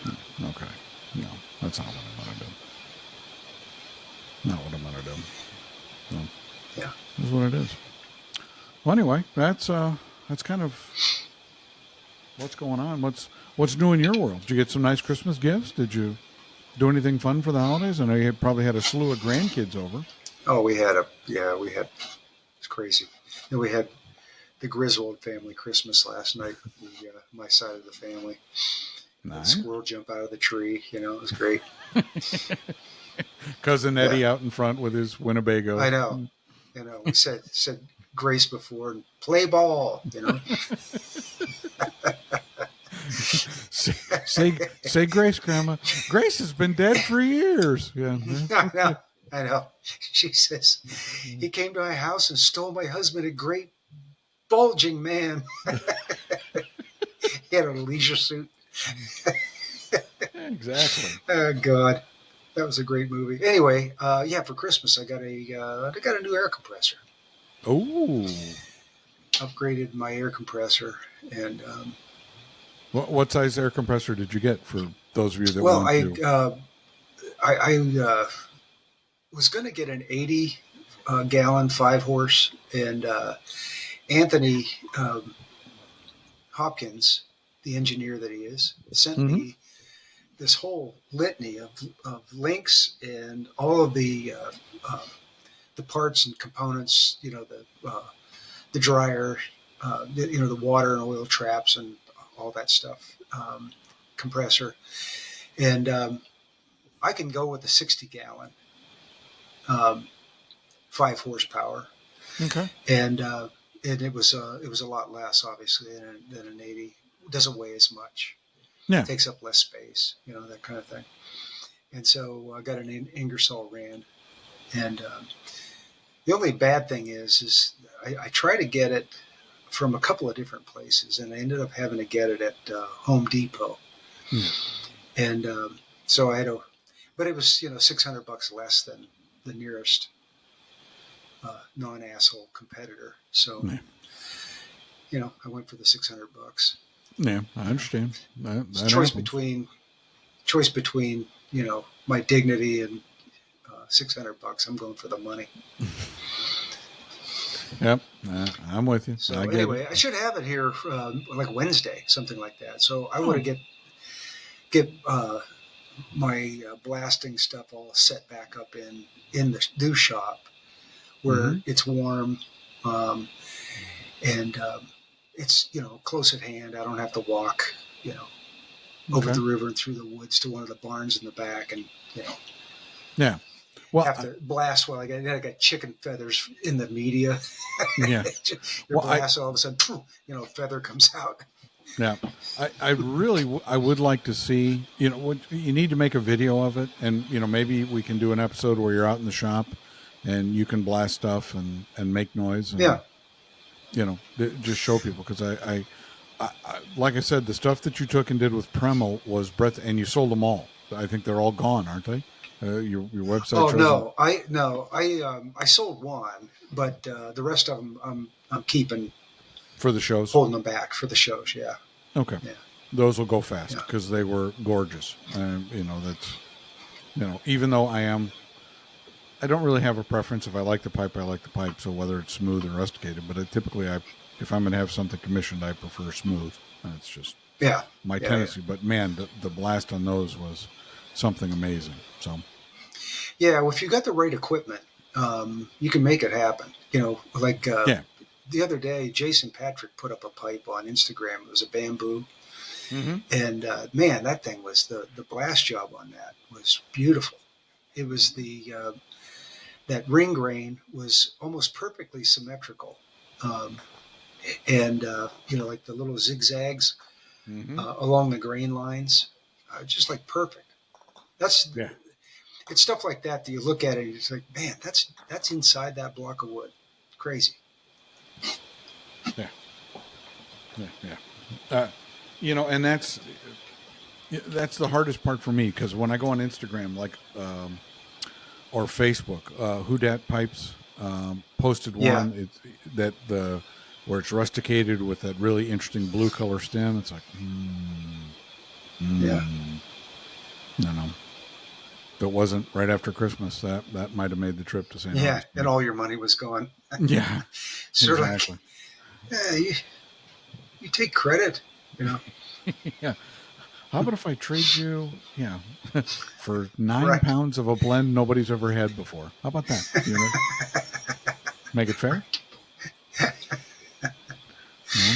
Okay. No, that's not what I'm going to do. Not what I'm going to do. So, Yeah. That's what it is. Well, anyway, that's kind of what's going on. What's new in your world? Did you get some nice Christmas gifts? Did you do anything fun for the holidays? I know you probably had a slew of grandkids over. Oh, it's crazy. And we had the Griswold family Christmas last night, my side of the family. Nice. The squirrel jump out of the tree, you know, it was great. Cousin Eddie out in front with his Winnebago. I know. You know, we said grace before and play ball, you know. say grace, Grandma. Grace has been dead for years. Yeah. I know. She says, he came to my house and stole my husband, a great bulging man. He had a leisure suit. Exactly. Oh, God. That was a great movie. Anyway, for Christmas, I got a new air compressor. Oh. Upgraded my air compressor. And what size air compressor did you get for those of you that well, want to? I was going to get an 80 gallon 5-horse, and Anthony Hopkins, the engineer that he is, sent me this whole litany of links and all of the parts and components. You know, the dryer, the water and oil traps and all that stuff, compressor, and I can go with a 60 gallon. 5 horsepower. Okay. And it was a lot less, obviously, than an 80. It doesn't weigh as much. Yeah. It takes up less space, you know, that kind of thing. And so I got an Ingersoll Rand. And the only bad thing is I try to get it from a couple of different places, and I ended up having to get it at Home Depot. And so I had to, but it was, $600 less than the nearest non-asshole competitor. So, I went for the $600. Yeah, I understand. That choice between my dignity and $600. I'm going for the money. Yep, I'm with you. So anyway, I should have it here like Wednesday, something like that. So I want to get my blasting stuff all set back up in the new shop where it's warm, and it's close at hand. I don't have to walk over the river and through the woods to one of the barns in the back, and yeah. Well, have to blast while I got chicken feathers in the media. Yeah. Blast, all of a sudden, feather comes out. Yeah, I really I would like to see, you need to make a video of it, and maybe we can do an episode where you're out in the shop and you can blast stuff and make noise, Yeah. and just show people, because like I said, the stuff that you took and did with Premel was and you sold them all. I think they're all gone, aren't they? Your website Oh shows them I sold one, but the rest of them I'm keeping, for the shows. holding them back for the shows. Yeah. Okay, Yeah. those will go fast Yeah. because they were gorgeous. That's even though I don't really have a preference. If I like the pipe, I like the pipe. So whether it's smooth or rusticated, but if I'm going to have something commissioned, I prefer smooth. It's just Yeah. my Yeah. tendency. But man, the blast on those was something amazing. So Yeah. Well, if you got the right equipment, you can make it happen. Like yeah. the other day, Jason Patrick put up a pipe on Instagram. It was a bamboo, Mm-hmm. and man, that thing was the blast job on that was beautiful. It was that ring grain was almost perfectly symmetrical, um, and like the little zigzags Mm-hmm. along the grain lines, just like perfect. That's Yeah. It's stuff like that you look at it and it's like, man, that's inside that block of wood. Crazy. Yeah. Yeah. Yeah. And that's the hardest part for me, because when I go on Instagram, like or Facebook, Who Dat Pipes posted one. Yeah. It's that the where it's rusticated with that really interesting blue color stem. It's like, Yeah. no. If it wasn't right after Christmas, that might have made the trip to St. Yeah, Augustine. and all your money was gone. Yeah, Sort of exactly. like, yeah, you take credit, Yeah. How about if I trade you, for 9 Right. pounds of a blend nobody's ever had before? How about that? Make it fair? Yeah.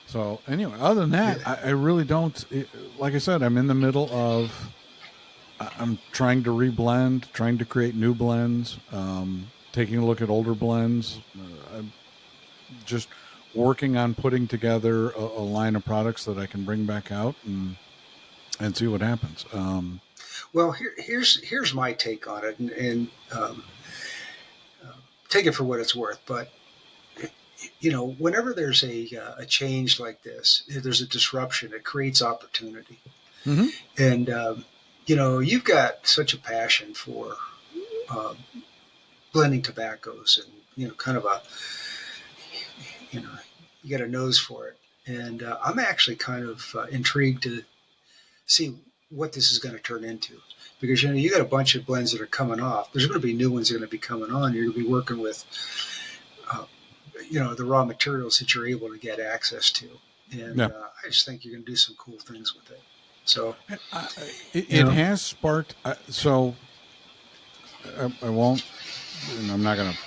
So anyway, other than that, I really don't. Like I said, I'm in the middle of. I'm trying to reblend, trying to create new blends, taking a look at older blends. I'm just working on putting together a line of products that I can bring back out and see what happens. Well, here's my take on it, and take it for what it's worth. But whenever there's a change like this, if there's a disruption, it creates opportunity. Mm-hmm. And you've got such a passion for uh, blending tobaccos, and kind of you got a nose for it. And I'm actually kind of intrigued to see what this is going to turn into, because you got a bunch of blends that are coming off. There's going to be new ones that are going to be coming on. You're going to be working with the raw materials that you're able to get access to, and I just think you're going to do some cool things with it. So it has sparked. So I won't, and I'm not going to.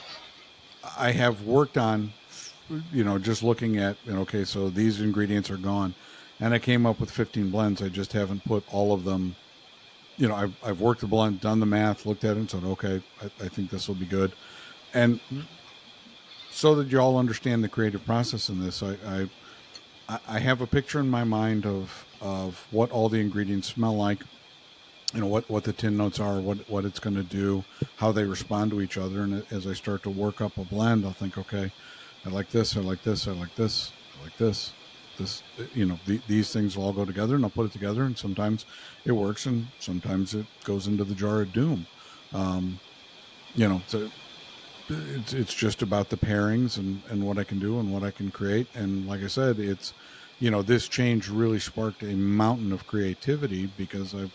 I have worked on, just looking at, okay, so these ingredients are gone, and I came up with 15 blends. I just haven't put all of them. I've worked the blend, done the math, looked at it, and said, okay, I think this will be good, and so that you all understand the creative process in this, I have a picture in my mind of what all the ingredients smell like, what the tin notes are, what it's going to do, how they respond to each other. And as I start to work up a blend, I'll think, okay, I like this, I like this, I like this, I like this. These things will all go together, and I'll put it together, and sometimes it works, and sometimes it goes into the jar of doom. So it's just about the pairings and what I can do and what I can create. And like I said, it's, this change really sparked a mountain of creativity, because I've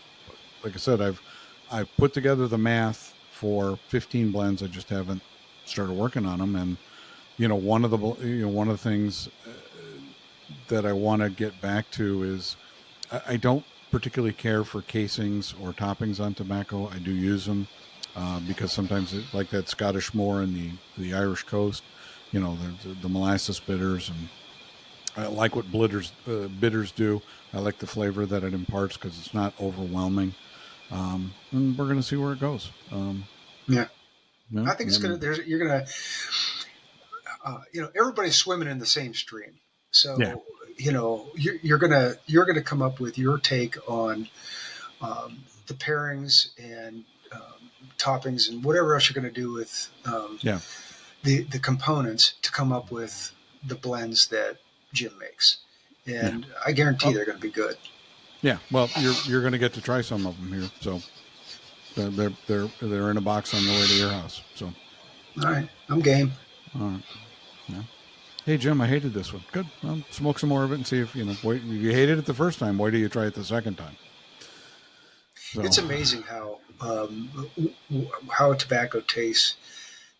put together the math for 15 blends. I just haven't started working on them. And, one of the things that I want to get back to is I don't particularly care for casings or toppings on tobacco. I do use them. Because sometimes, like that Scottish Moor and the Irish coast, the molasses bitters, and I like what bitters do. I like the flavor that it imparts, because it's not overwhelming. And we're going to see where it goes. Yeah, I think it's going to. You're going to. Everybody's swimming in the same stream, so Yeah. you're gonna come up with your take on the pairings and toppings and whatever else you're going to do with Yeah. the components to come up with the blends that Jim makes, Yeah. and I guarantee Oh, they're going to be good. yeah. Well, you're going to get to try some of them here. So they're in a box on the way to your house. So. All right, I'm game. All right. Yeah. Hey Jim, I hated this one. Good. Well, smoke some more of it and see if Wait, you hated it the first time. Why do you try it the second time? So. It's amazing how a tobacco tastes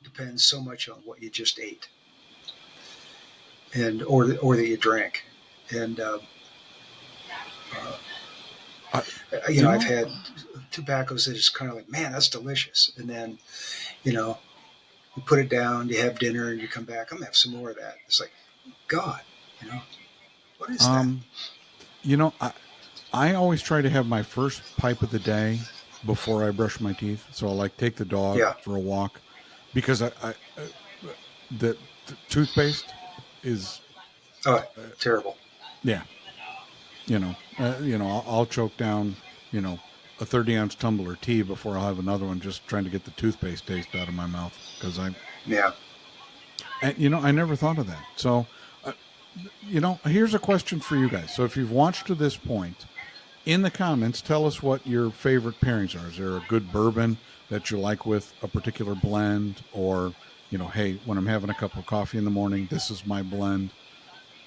depends so much on what you just ate, and or that you drank, and I've had tobaccos that is kind of like, man, that's delicious, and then you put it down, you have dinner, and you come back, I'm gonna have some more of that. It's like, God, what is that? I always try to have my first pipe of the day before I brush my teeth. So I'll take the dog for a walk, because the toothpaste is terrible. Yeah. I'll choke down, a 30-ounce tumbler of tea before I'll have another one, just trying to get the toothpaste taste out of my mouth, because I never thought of that. So, here's a question for you guys. So if you've watched to this point, in the comments, tell us what your favorite pairings are. Is there a good bourbon that you like with a particular blend? Or, hey, when I'm having a cup of coffee in the morning, this is my blend.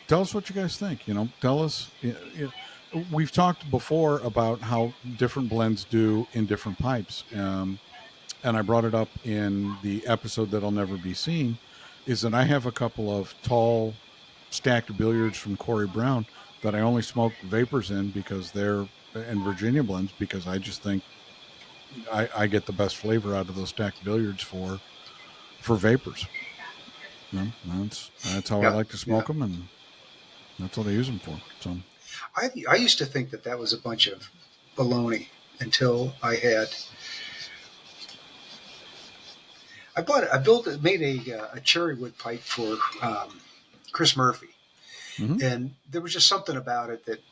Tell us what you guys think. Tell us. We've talked before about how different blends do in different pipes. And I brought it up in the episode that'll never be seen, is that I have a couple of tall stacked billiards from Corey Brown that I only smoke vapors in, because they're in Virginia blends, because I just think I get the best flavor out of those stacked billiards for vapors. That's how I like to smoke them, and that's what I use them for. So I used to think that was a bunch of baloney until made a cherry wood pipe for Chris Murphy. Mm-hmm. And there was just something about it that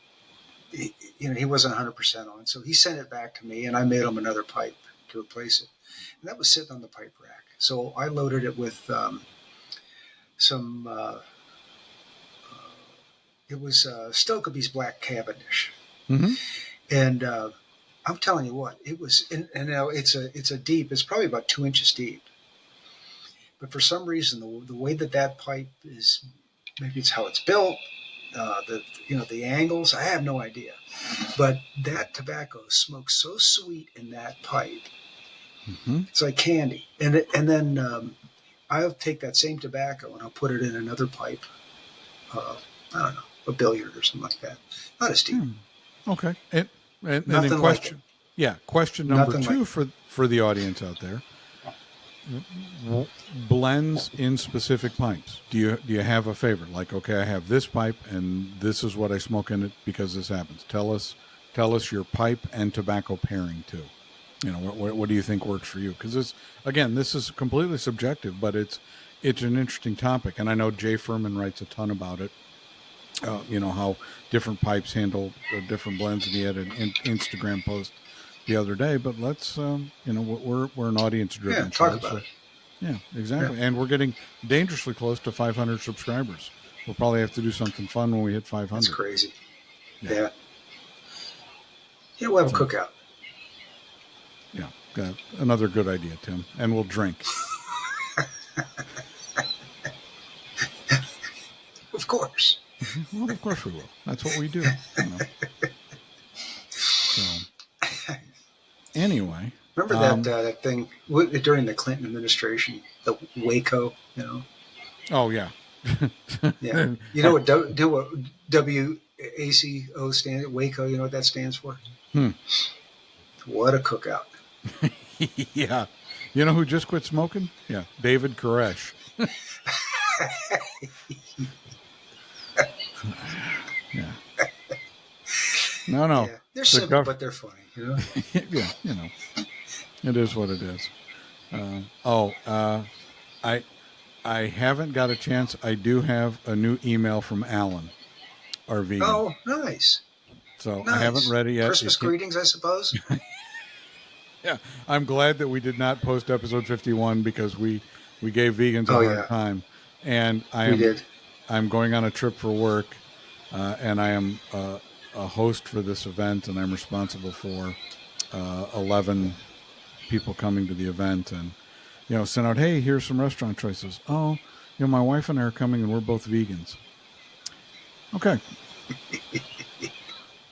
he wasn't 100% on. So he sent it back to me, and I made him another pipe to replace it. And that was sitting on the pipe rack. So I loaded it with some. It was Stokeby's Black Cavendish, Mm-hmm. and I'm telling you what, it was. And now it's a deep. It's probably about 2 inches deep. But for some reason, the way that pipe is, maybe it's how it's built. The angles, I have no idea, but that tobacco smokes so sweet in that pipe. Mm-hmm. It's like candy. And then I'll take that same tobacco and I'll put it in another pipe. I don't know, a billiard or something like that. Not as deep. Okay. And Nothing then question, question number Nothing 2 for the audience out there. Blends in specific pipes. Do you have a favorite? Like, okay, I have this pipe and this is what I smoke in it because this happens. Tell us your pipe and tobacco pairing too. What do you think works for you? Because this is completely subjective, but it's an interesting topic, and I know Jay Furman writes a ton about it. How different pipes handle different blends, and he had an Instagram post the other day. But let's we're an audience driven show. Talk about it. Yeah, exactly. Yeah. And we're getting dangerously close to 500 subscribers. We'll probably have to do something fun when we hit 500. That's crazy. Yeah. We'll have a cookout. Yeah, another good idea, Tim. And we'll drink. Of course. Well, of course we will. That's what we do. So, anyway. Remember that thing during the Clinton administration, the Waco, Oh, yeah. Yeah. You know what WACO stands for? Waco, you know what that stands for? What a cookout. Yeah. You know who just quit smoking? Yeah. David Koresh. Yeah. No. Yeah. They're simple, but they're funny, Yeah, it is what it is. I haven't got a chance. I do have a new email from Alan. are vegan. Oh, nice. So I haven't Nice. read it yet. Christmas greetings, I suppose. Yeah, I'm glad that we did not post episode 51 because we gave vegans a Oh, hard yeah, time, and we did. I'm going on a trip for work, and I am a host for this event, and I'm responsible for 11 people coming to the event, and sent out, hey, here's some restaurant choices. Oh, my wife and I are coming, and we're both vegans. Okay.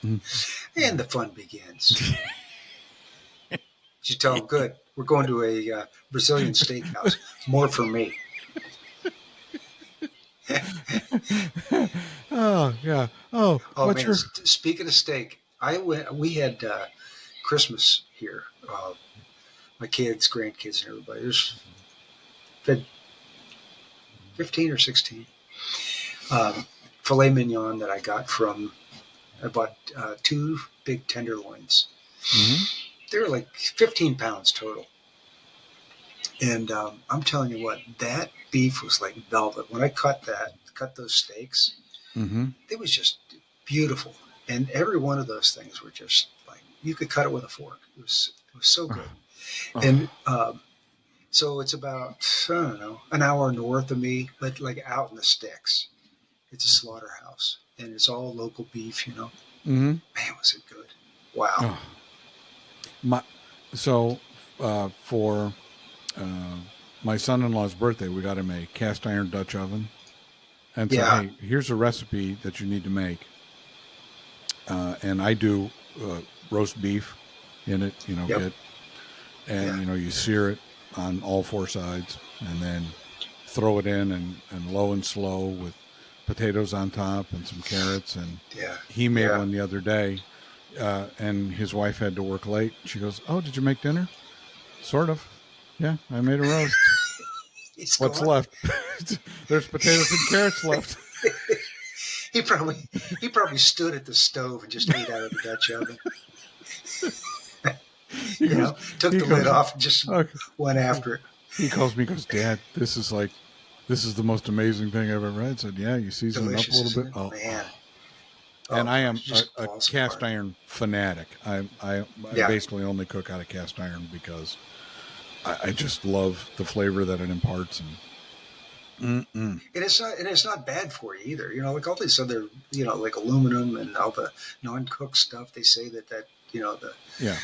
And the fun begins. You tell them, good. We're going to a Brazilian steakhouse. More for me. Oh yeah. Oh, Oh what's man! your? Speaking of steak, I went. We had Christmas here. My kids, grandkids, and everybody. There's 15 or 16. Filet mignon that I got from. I bought two big tenderloins. Mm-hmm. They were like 15 pounds total. And I'm telling you what, that beef was like velvet. When I cut those steaks, Mm-hmm. it was just beautiful. And every one of those things were just like you could cut it with a fork. It was so good. Oh. And so it's about I don't know an hour north of me, but like out in the sticks. It's a slaughterhouse, and it's all local beef. Mm-hmm. Man, was it good! Wow. Oh. For my son-in-law's birthday, we got him a cast iron Dutch oven, and said, Yeah. hey, here's a recipe that you need to make. And I do roast beef in it, Yep. you sear it on all four sides, and then throw it in and low and slow with potatoes on top and some carrots. And Yeah. he made Yeah. one the other day, and his wife had to work late. She goes, oh, did you make dinner? Sort of. Yeah, I made a roast. It's What's gone. left? There's potatoes and carrots left. He probably stood at the stove and just ate out of the Dutch oven. Took the lid off and just went after it. He calls me, goes, Dad, this is the most amazing thing I've ever had. I said, yeah, you season Delicious, it up a little bit. isn't it? Man. And I am just a falls cast apart. iron fanatic. I Yeah. basically only cook out of cast iron because I just love the flavor that it imparts. And And it's not bad for you either. Like all this other, like aluminum and all the non-cooked stuff. They say that the yeah,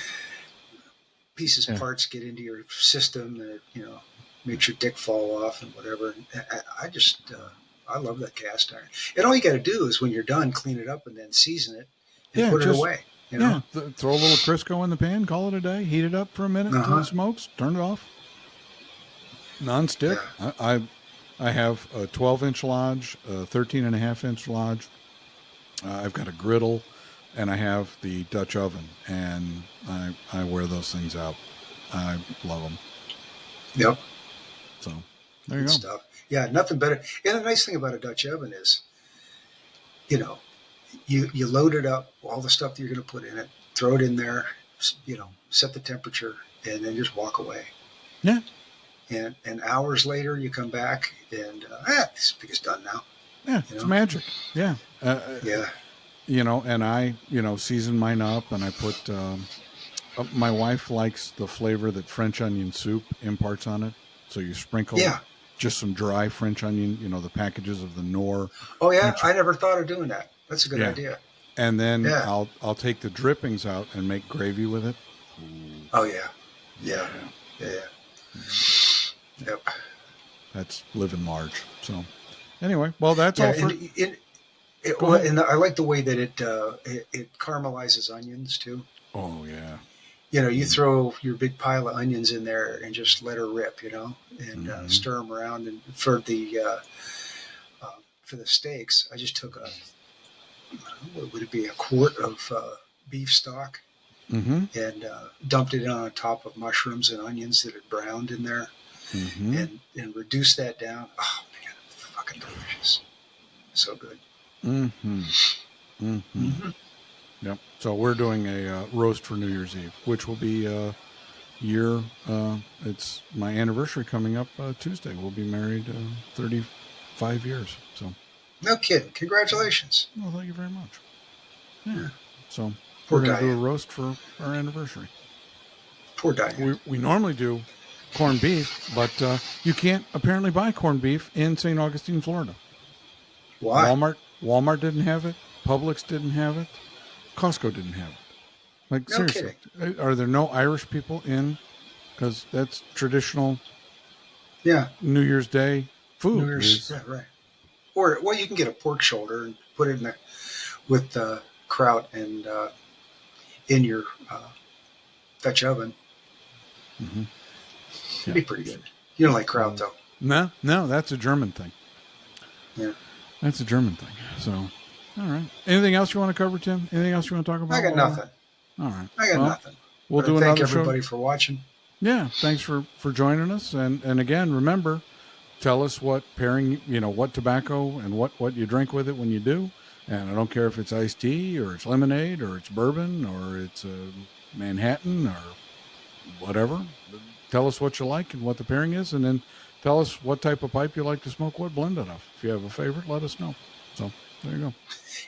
pieces Yeah. parts get into your system and it, makes your dick fall off and whatever. I just I love that cast iron. And all you got to do is when you're done, clean it up and then season it and put it away. Throw a little Crisco in the pan, call it a day, heat it up for a minute until it smokes, turn it off. Non-stick. Yeah. I have a 12-inch lodge, a 13.5-inch lodge. I've got a griddle, and I have the Dutch oven, and I wear those things out. I love them. Yep. So there you Good go. stuff. Yeah, nothing better. And the nice thing about a Dutch oven is, you load it up, all the stuff that you're going to put in it, throw it in there, set the temperature, and then just walk away. Yeah. And hours later, you come back and this thing is done now. Yeah, it's magic. Yeah. Yeah. And I, season mine up, and I put. My wife likes the flavor that French onion soup imparts on it, so you sprinkle just some dry French onion. The packages of the Knorr. Oh yeah, French... I never thought of doing that. That's a good idea. And then I'll take the drippings out and make gravy with it. Ooh. Oh yeah. Yeah. Yep. That's living large. So anyway, well, that's all for. And I like the way that it caramelizes onions too. Oh yeah. You throw your big pile of onions in there and just let her rip, and stir them around. And for the steaks, I just took what would it be, a quart of beef stock, and dumped it on top of mushrooms and onions that had browned in there, and reduced that down. Oh man, fucking delicious, so good. Yep. So we're doing a roast for New Year's Eve, which will be year. It's my anniversary coming up Tuesday. We'll be married 35 years. So No kidding. Congratulations. Well, thank you very much. Yeah. So Poor we're going to do a Diane. roast for our anniversary. Poor Diane. We normally do corned beef, but you can't apparently buy corned beef in St. Augustine, Florida. Why? Walmart didn't have it. Publix didn't have it. Costco didn't have it. Like, No seriously, kidding. are there no Irish people in? Because that's traditional Yeah. New Year's Day food. New Year's. Yeah, right. Or, well, you can get a pork shoulder and put it in with kraut and in your Dutch oven. Mm-hmm. It'd be pretty good. You don't like kraut, though. No, that's a German thing. Yeah. That's a German thing. So, all right. Anything else you want to cover, Tim? Anything else you want to talk about? I got nothing. All right. I got nothing. We'll do thank another show. everybody for watching. Yeah, thanks for joining us. And again, remember, tell us what pairing, what tobacco and what you drink with it when you do. And I don't care if it's iced tea or it's lemonade or it's bourbon or it's Manhattan or whatever. Tell us what you like and what the pairing is, and then tell us what type of pipe you like to smoke what blend it of. If you have a favorite, let us know. So there you go.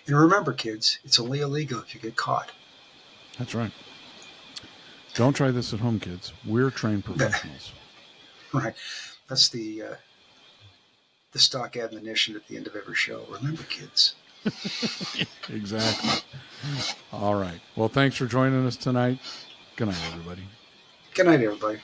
And remember, kids, it's only illegal if you get caught. That's right. Don't try this at home, kids. We're trained professionals. Right. That's the stock admonition at the end of every show. Remember, kids. Exactly. All right. Well, thanks for joining us tonight. Good night, everybody. Good night, everybody.